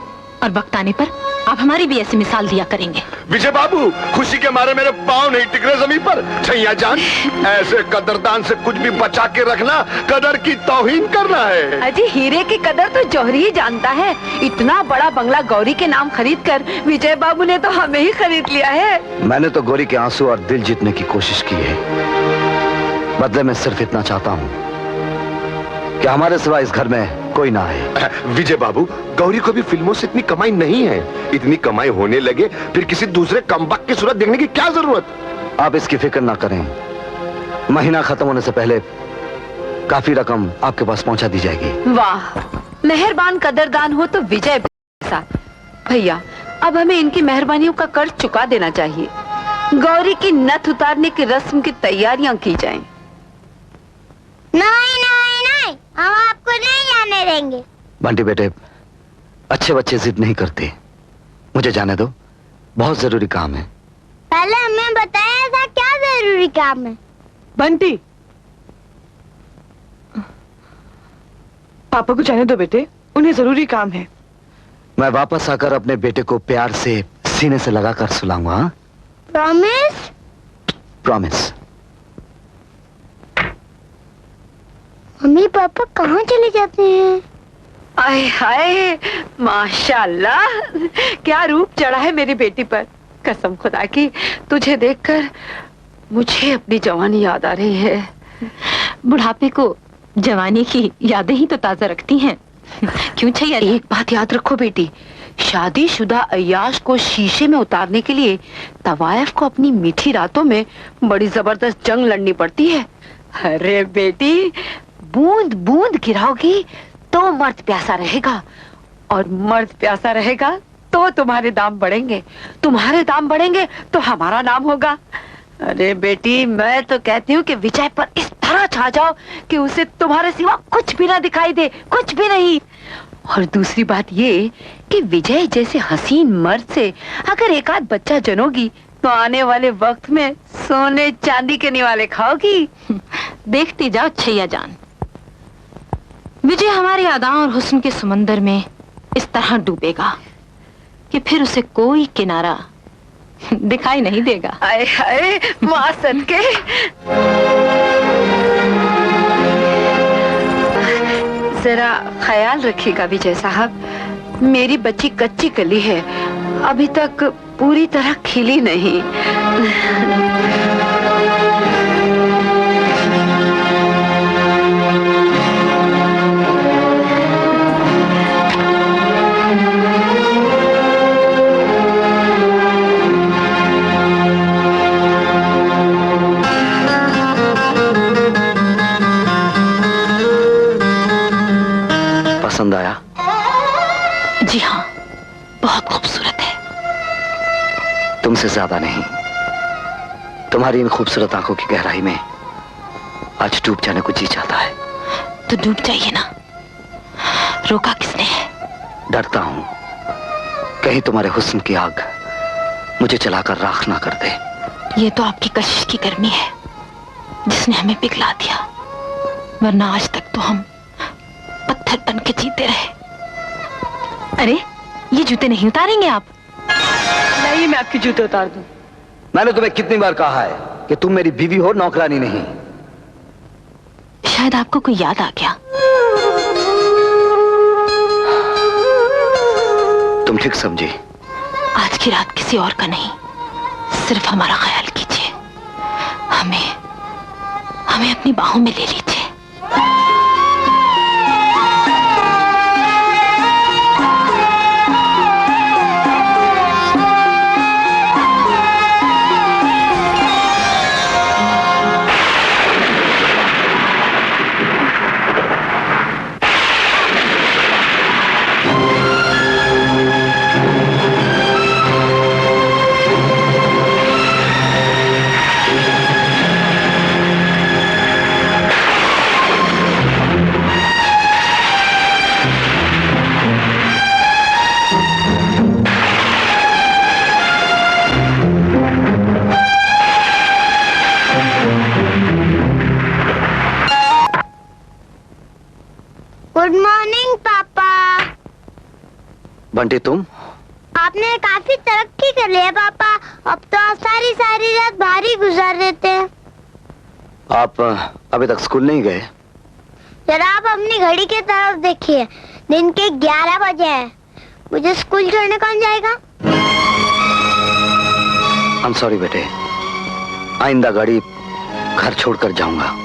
और वक्त आने पर आप हमारी भी ऐसी मिसाल दिया करेंगे। विजय बाबू, खुशी के मारे मेरे पाँव नहीं टिक रहे जमीन पर। छैया जान, ऐसे कदरदान से कुछ भी बचा के रखना कदर की तौहीन करना है। अजी हीरे की कदर तो जौहरी ही जानता है। इतना बड़ा बंगला गौरी के नाम खरीद कर विजय बाबू ने तो हमें ही खरीद लिया है। मैंने तो गौरी के आंसू और दिल जीतने की कोशिश की है। बदले में सिर्फ इतना चाहता हूँ कि हमारे सिवा इस घर में कोई ना आए। विजय बाबू, गौरी को भी फिल्मों से इतनी कमाई नहीं है। इतनी कमाई होने लगे फिर किसी दूसरे कमबख्त की सूरत देखने की क्या जरूरत। आप इसकी फिक्र ना करें, महीना खत्म होने से पहले काफी रकम आपके पास पहुंचा दी जाएगी। वाह, मेहरबान कदरदान हो तो विजय भैया। अब हमें इनकी मेहरबानियों का कर्ज चुका देना चाहिए। गौरी की नथ उतारने की रस्म की तैयारियां की जाएं। नहीं नहीं नहीं, हम आपको नहीं जाने देंगे। बंटी बेटे, अच्छे बच्चे जिद नहीं करते। मुझे जाने दो, बहुत जरूरी काम है। पहले हमें बताया था क्या जरूरी काम है। बंटी, पापा को जाने दो बेटे, उन्हें जरूरी काम है। मैं वापस आकर अपने बेटे को प्यार से सीने से लगाकर सुलाऊंगा। हाँ? प्रॉमिस? प्रॉमिस। मम्मी पापा कहाँ चले जाते हैं? आए हाय, माशाल्लाह, क्या रूप चढ़ा है मेरी बेटी पर। कसम खुदा की, तुझे देखकर मुझे अपनी जवानी याद आ रही है। बुढ़ापे को जवानी की यादें ही तो ताजा रखती हैं। क्यों छैया? एक बात याद रखो बेटी, शादीशुदा अय्याश को शीशे में उतारने के लिए तवायफ को अपनी मीठी रातों में बड़ी जबरदस्त जंग लड़नी पड़ती है। अरे बेटी, बूंद बूंद गिराओगी तो मर्द प्यासा रहेगा, और मर्द प्यासा रहेगा तो तुम्हारे दाम बढ़ेंगे, तुम्हारे दाम बढ़ेंगे तो हमारा नाम होगा। अरे बेटी, मैं तो कहती हूँ कि विजय पर इस तरह छा जाओ कि उसे तुम्हारे सिवा कुछ भी ना दिखाई दे, कुछ भी नहीं। और दूसरी बात ये कि विजय जैसे हसीन मर्द से अगर एक आध बच्चा जनोगी तो आने वाले वक्त में सोने चांदी के निवाले खाओगी। देखती जाओ छैया जान, विजय हमारी अदाओं और हुस्न के समंदर में इस तरह डूबेगा कि फिर उसे कोई किनारा दिखाई नहीं देगा। आए हाय, माँ सदके। जरा ख्याल रखिएगा विजय साहब, मेरी बच्ची कच्ची कली है, अभी तक पूरी तरह खिली नहीं। पसंद आया? जी हाँ, बहुत खूबसूरत है। तुमसे ज्यादा नहीं, तुम्हारी इन खूबसूरत आंखों की गहराई में आज डूब जाने को जी चाहता है। तो डूब जाइए ना, रोका किसने है? डरता हूं कहीं तुम्हारे हुस्न की आग मुझे जलाकर राख ना कर दे। ये तो आपकी कशिश की गर्मी है जिसने हमें पिघला दिया, वरना आज तक तो हम पत्थर बन के जीते रहे। अरे, ये जूते नहीं उतारेंगे आप? नहीं, मैं आपके जूते उतार दूं। मैंने तुम्हें कितनी बार कहा है कि तुम मेरी बीवी हो, नौकरानी नहीं। शायद आपको कोई याद आ गया। तुम ठीक समझी। आज की रात किसी और का नहीं, सिर्फ हमारा ख्याल कीजिए, हमें अपनी बाहों में ले लीजिए। गुड मॉर्निंग पापा। बंटी, तुम? आपने काफी तरक्की कर लिया पापा, अब तो आप सारी रात बाहर ही गुजार देते हैं। आप अभी तक स्कूल नहीं गए? जरा आप अपनी घड़ी की तरफ देखिए, दिन के 11 बजे हैं। मुझे स्कूल छोड़ने कौन जाएगा? I'm sorry बेटे, आइंदा गाड़ी घर छोड़कर जाऊंगा।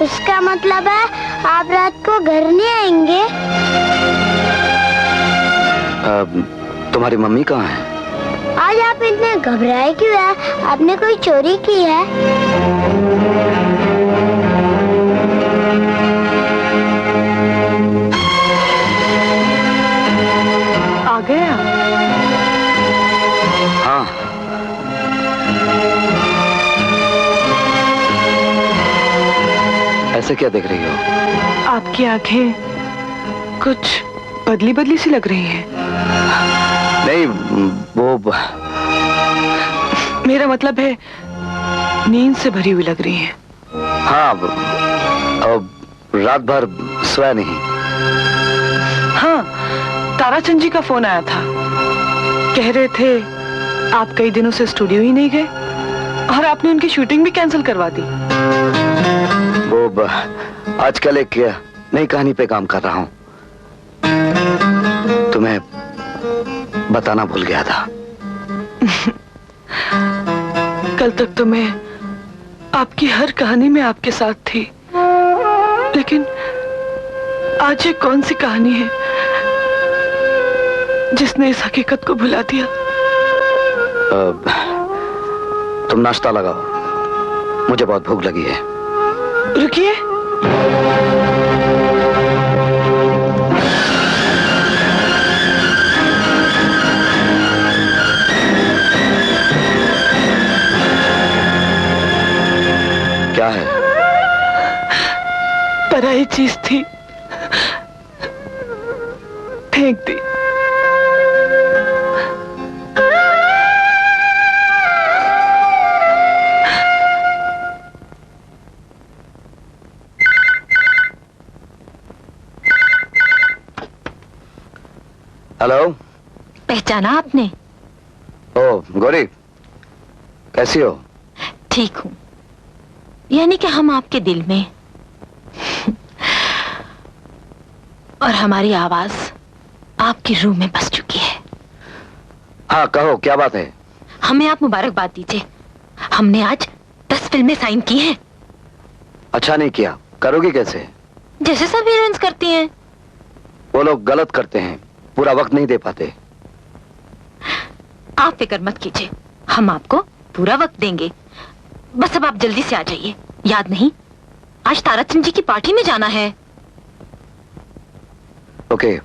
इसका मतलब है आप रात को घर नहीं आएंगे? तुम्हारी मम्मी कहाँ है? आज आप इतने घबराए क्यों हैं? आपने कोई चोरी की है? आ गया? हाँ। ऐसे क्या देख रही हो? आपकी आंखें कुछ बदली बदली सी लग रही हैं। नहीं, वो मेरा मतलब है नींद से भरी हुई लग रही हैं। हाँ, अब रात भर सोया नहीं, हाँ, ताराचंद जी का फोन आया था। कह रहे थे आप कई दिनों से स्टूडियो ही नहीं गए और आपने उनकी शूटिंग भी कैंसिल करवा दी। वो आजकल एक नई कहानी पे काम कर रहा हूँ, तुम्हें बताना भूल गया था। कल तक तो मैं आपकी हर कहानी में आपके साथ थी, लेकिन आज ये कौन सी कहानी है जिसने इस हकीकत को भुला दिया? तुम नाश्ता लगाओ, मुझे बहुत भूख लगी है। रुकिए, क्या है? पराई चीज थी, फेंक दी। हेलो, पहचाना आपने? ओ गौरी, कैसी हो? ठीक हूँ। यानी कि हम आपके दिल में और हमारी आवाज आपकी रूह में बस चुकी है। हाँ कहो, क्या बात है? हमें आप मुबारकबाद दीजिए। हमने आज 10 फिल्में साइन की हैं। अच्छा नहीं किया, करोगी कैसे? जैसे सब हीरोइंस करती हैं। वो लोग गलत करते हैं, पूरा वक्त नहीं दे पाते। आप फिक्र मत कीजिए, हम आपको पूरा वक्त देंगे। बस अब आप जल्दी से आ जाइए। याद नहीं, आज ताराचंद जी की पार्टी में जाना है। ओके।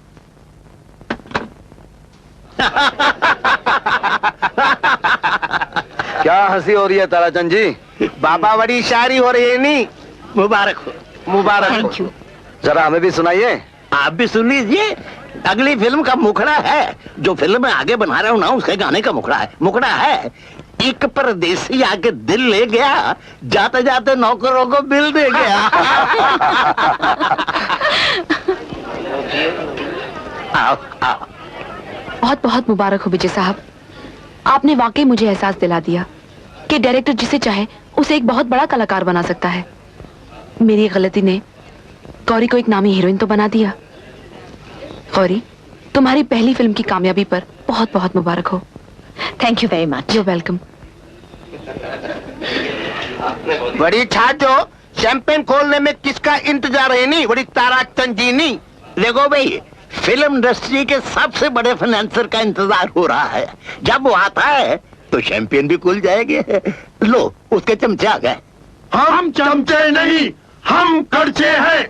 क्या हंसी हो रही है ताराचंद जी? बाबा बड़ी शायरी हो रही है। नहीं, मुबारक हो, मुबारक हो। जरा हमें भी सुनाइए। आप भी सुन लीजिए। अगली फिल्म का मुखड़ा है, जो फिल्म में आगे बना रहा हूं ना, उसके गाने का मुखड़ा है। मुखड़ा है, एक परदेसी आके दिल ले गया, जाते जाते नौकरों को बिल दे गया। आओ, आओ। बहुत बहुत मुबारक हो विजय साहब। आपने वाकई मुझे एहसास दिला दिया कि डायरेक्टर जिसे चाहे उसे एक बहुत बड़ा कलाकार बना सकता है। मेरी गलती ने गौरी को एक नामी हीरोइन तो बना दिया। गौरी, तुम्हारी पहली फिल्म की कामयाबी पर बहुत बहुत मुबारक हो। Thank you very much. You welcome. बड़ी छाजो, शैंपेन खोलने में किसका इंतजार है? नहीं, बड़ी ताराचंद जी। नहीं देखो भाई, फिल्म इंडस्ट्री के सबसे बड़े फाइनेंसर का इंतजार हो रहा है। जब वो आता है तो शैंपियन भी खुल जाएंगे। लो, उसके चमचे आ गए। हम चमचे नहीं, हम करचे हैं।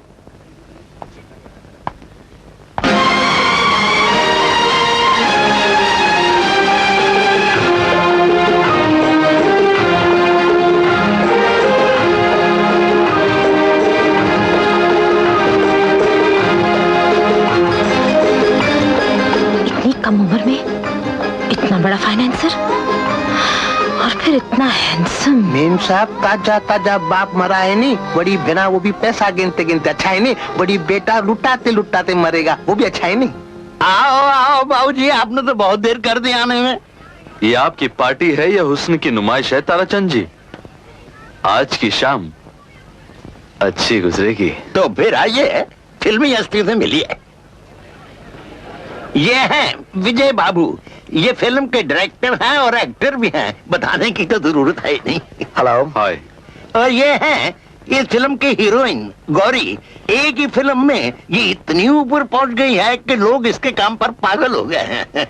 कम उम्र में इतना बड़ा फाइनेंसर और फिर इतना हैंडसम। मेम साहब, ताजा ताजा बाप मरा है। नहीं, बड़ी बिना वो भी पैसा गिनते गिनते अच्छा है। नहीं, बड़ी बेटा लुटाते लुटाते मरेगा, वो भी अच्छा है। नहीं, आओ आओ बाबूजी, आपने तो बहुत देर कर दी आने में। ये आपकी पार्टी है या हुस्न की नुमाइश है ताराचंद जी? आज की शाम अच्छी गुजरेगी। तो फिर आइए, फिल्मी हस्ती से मिलिए। ये हैं विजय बाबू, ये फिल्म के डायरेक्टर हैं और एक्टर भी हैं, बताने की तो जरूरत है ही नहीं। हेलो। हाय। और ये हैं इस फिल्म की हीरोइन गौरी। एक ही फिल्म में ये इतनी ऊपर पहुंच गई है कि लोग इसके काम पर पागल हो गए हैं।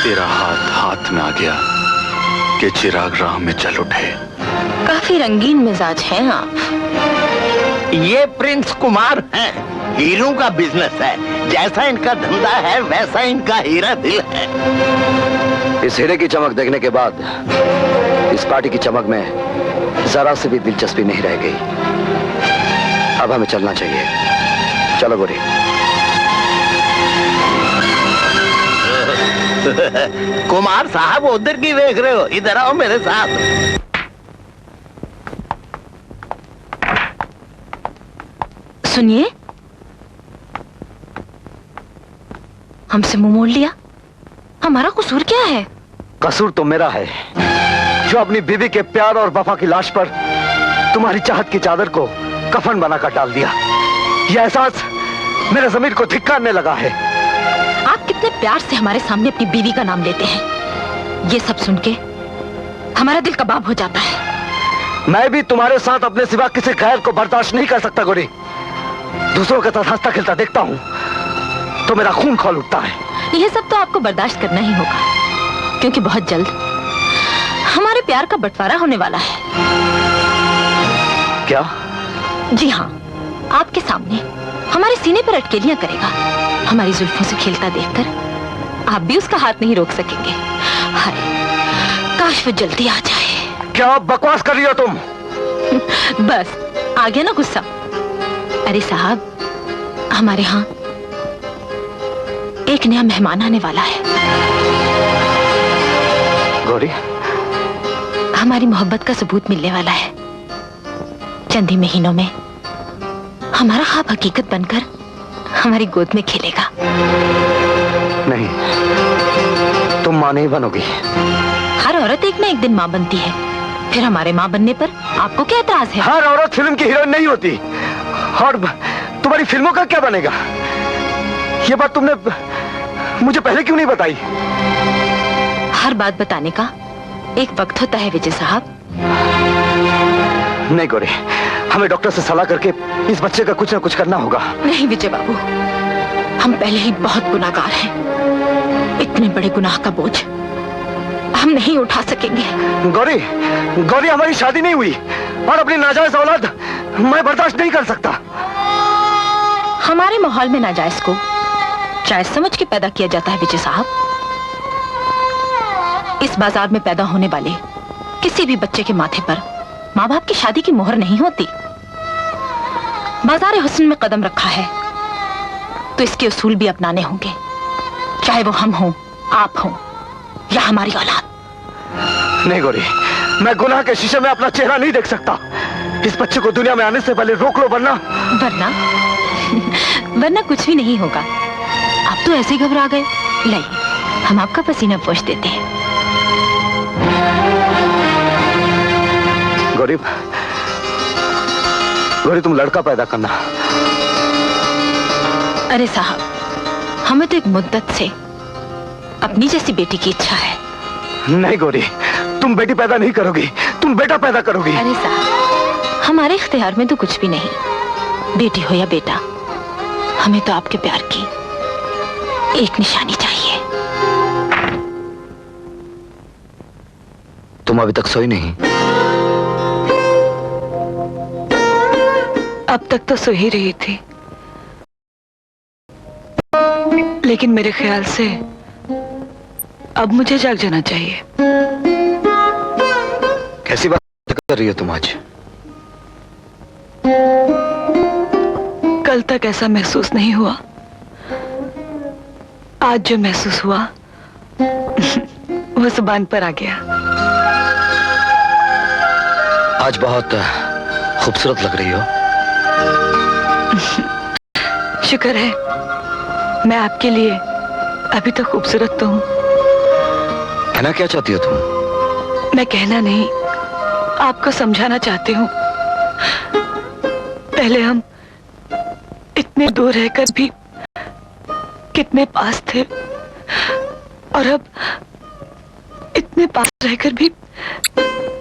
तेरा हाथ हाथ में आ गया कि चिराग राह में चल उठे। काफी रंगीन मिजाज हैं आप। ये प्रिंस कुमार हैं, हीरो का बिजनेस है। जैसा इनका धंधा है वैसा इनका हीरा दिल है। इस हीरे की चमक देखने के बाद इस पार्टी की चमक में जरा से भी दिलचस्पी नहीं रह गई। अब हमें चलना चाहिए। चलो गोरी। कुमार साहब उधर की देख रहे हो, इधर आओ मेरे साथ। सुनिए, हमसे मुंह मोड़ लिया। हमारा कसूर क्या है? कसूर तो मेरा है, जो अपनी बीवी के प्यार और वफा की लाश पर तुम्हारी चाहत की चादर को कफन बनाकर डाल दिया। यह एहसास मेरे ज़मीर को धिक्कारने लगा है। आप कितने प्यार से हमारे सामने अपनी बीवी का नाम लेते हैं। ये सब सुन के हमारा दिल कबाब हो जाता है। मैं भी तुम्हारे साथ अपने सिवा किसी गैर को बर्दाश्त नहीं कर सकता गोरी। दूसरों के साथ हंसता खिलता देखता हूँ तो मेरा खून खौल उठता है। यह सब तो आपको बर्दाश्त करना ही होगा, क्योंकि बहुत जल्द हमारे प्यार का बंटवारा होने वाला है। क्या? जी हाँ, आपके सामने हमारे सीने पर अटकेलियां करेगा। हमारी जुल्फों से खेलता देखकर आप भी उसका हाथ नहीं रोक सकेंगे। हाय, काश वो जल्दी आ जाए। क्या बकवास कर रही हो तुम? बस आ गया ना गुस्सा। अरे साहब, हमारे यहाँ एक नया मेहमान आने वाला है। गौरी, हमारी मोहब्बत का सबूत मिलने वाला है। चंद ही महीनों में हमारा ख्वाब हकीकत बनकर हमारी गोद में खेलेगा। नहीं, तुम मां नहीं बनोगी। हर औरत एक न एक दिन मां बनती है। फिर हमारे मां बनने पर आपको क्या एतराज है? हर औरत फिल्म की हीरोइन नहीं होती। और तुम्हारी फिल्मों का क्या बनेगा? ये बात तुमने मुझे पहले क्यों नहीं बताई? हर बात बताने का एक वक्त होता है विजय साहब। नहीं गौरी, हमें डॉक्टर से सलाह करके इस बच्चे का कुछ ना कुछ करना होगा। नहीं विजय बाबू, हम पहले ही बहुत गुनाहगार हैं। इतने बड़े गुनाह का बोझ हम नहीं उठा सकेंगे। गौरी, गौरी, हमारी शादी नहीं हुई और अपनी नाजायज औलाद मैं बर्दाश्त नहीं कर सकता। हमारे माहौल में नाजायज को जायज समझ के पैदा किया जाता है विजय साहब। इस बाजार में पैदा होने वाले किसी भी बच्चे के माथे पर माँ बाप की शादी की मोहर नहीं होती। बाजार हुस्न में कदम रखा है तो इसके उसूल भी अपनाने होंगे, चाहे वो हम हों, आप हों या हमारी औलाद। नहीं गौरी, मैं गुनाह के शीशे में अपना चेहरा नहीं देख सकता। इस बच्चे को दुनिया में आने से पहले रोक लो, वरना वरना कुछ भी नहीं होगा। आप तो ऐसे घबरा गए। लाइए, हम आपका पसीना पोंछ देते हैं। गौरी, गौरी, तुम लड़का पैदा करना। अरे साहब, हमें तो एक मुद्दत से अपनी जैसी बेटी की इच्छा है। नहीं गौरी, तुम बेटी पैदा नहीं करोगी, तुम बेटा पैदा करोगी। अरे साहब, हमारे इख्तियार में तो कुछ भी नहीं। बेटी हो या बेटा, हमें तो आपके प्यार की एक निशानी चाहिए। तुम अभी तक सोई नहीं? अब तक तो सो ही रही थी, लेकिन मेरे ख्याल से अब मुझे जाग जाना चाहिए। कैसी बात कर रही हो तुम आज? कल तक ऐसा महसूस नहीं हुआ, आज जो महसूस हुआ वो जुबान पर आ गया। आज बहुत खूबसूरत लग रही हो। शुक्र है, मैं आपके लिए अभी तो खूबसूरत तो हूँ। कहना क्या चाहती हो तुम? मैं कहना नहीं, आपको समझाना चाहती हूँ। पहले हम इतने दूर रहकर भी कितने पास थे, और अब इतने पास रहकर भी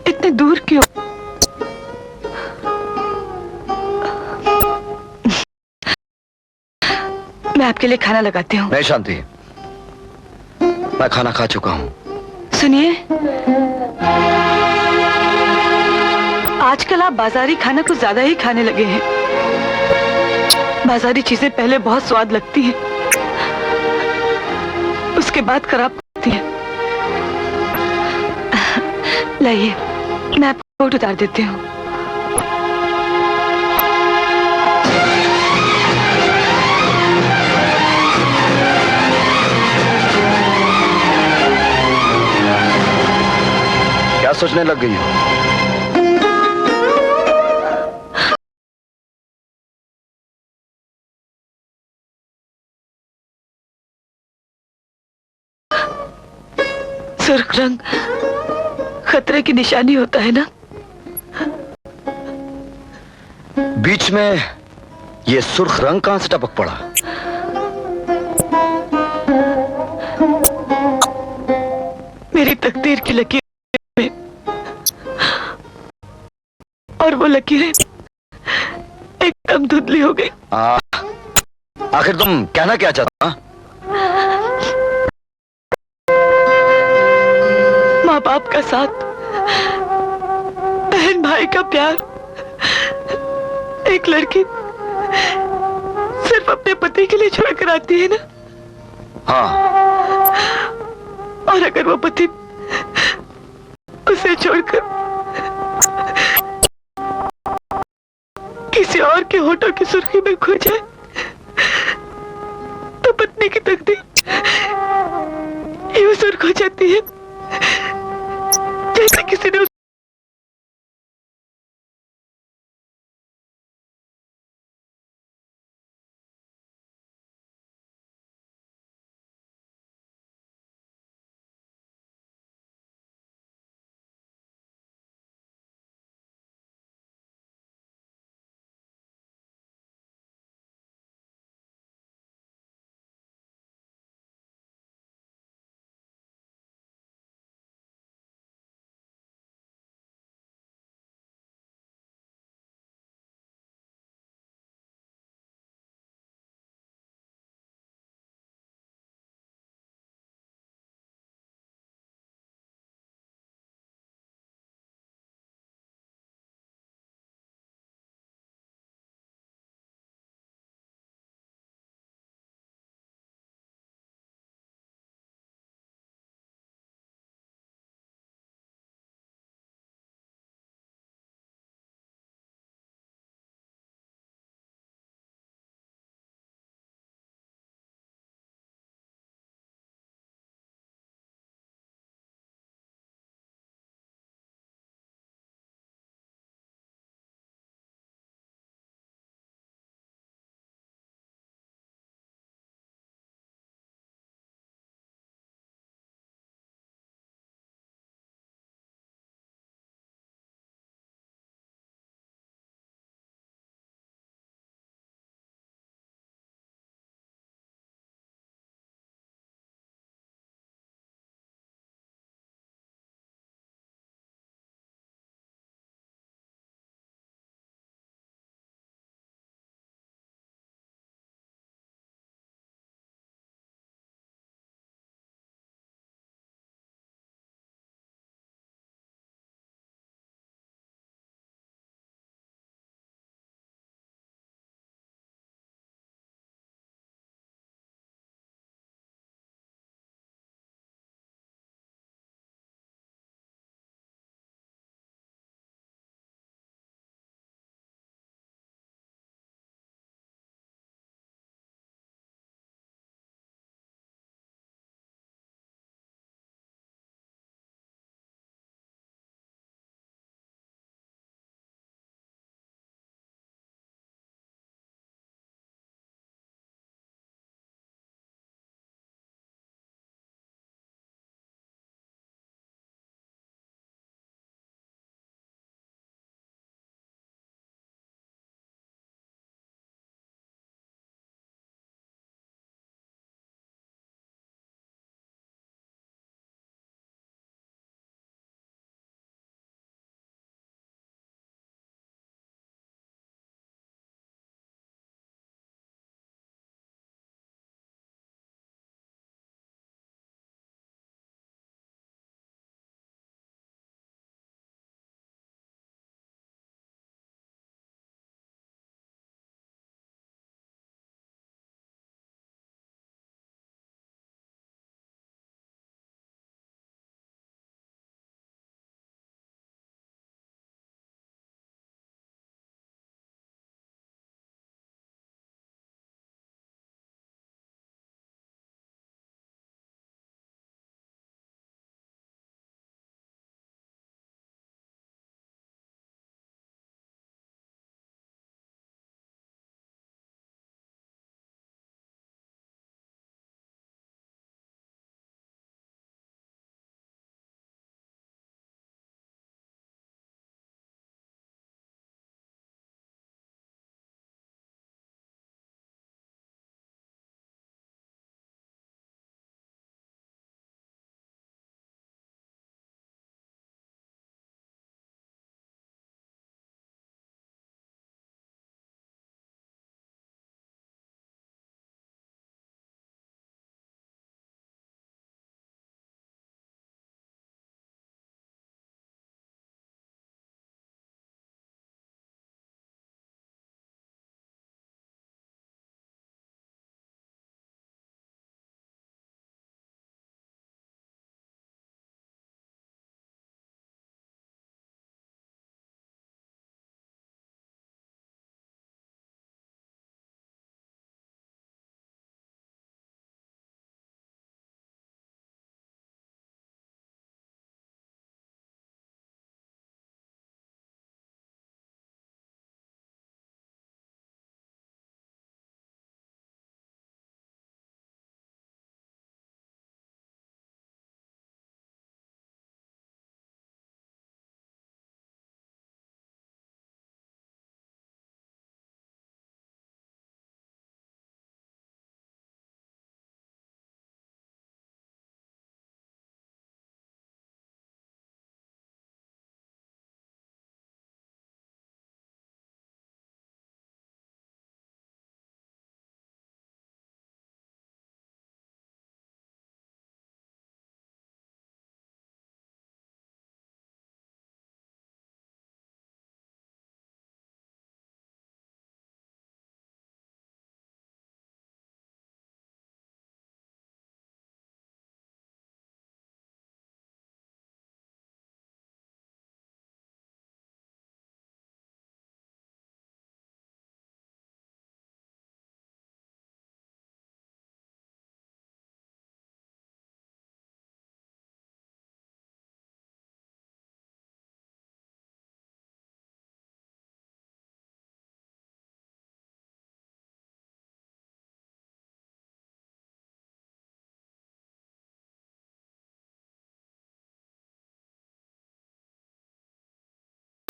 इतने दूर क्यों? मैं आपके लिए खाना लगाती हूँ। नहीं शांति, मैं खाना खा चुका हूँ। सुनिए, आजकल आप बाजारी खाना कुछ ज्यादा ही खाने लगे हैं। बाजारी चीजें पहले बहुत स्वाद लगती हैं, उसके बाद खराब होती हैं। लाइए, मैं कोट उतार देती हूँ। क्या सोचने लग गई हो? सुर्ख रंग खतरे की निशानी होता है ना? बीच में ये सुर्ख रंग कहां से टपक पड़ा? मेरी तकदीर की लकीर में, और वो लकीरें एकदम धुंधली हो गई। आखिर तुम कहना क्या चाहता? माँ बाप का साथ, बहन भाई का प्यार, एक लड़की सिर्फ अपने पति के लिए छोड़कर आती है ना? हाँ। और अगर वो पति उसे छोड़कर किसी और के होठों की सुर्खी में खो जाए, तो पत्नी की तकदीर यूं सुर्ख हो जाती है जैसे किसी ने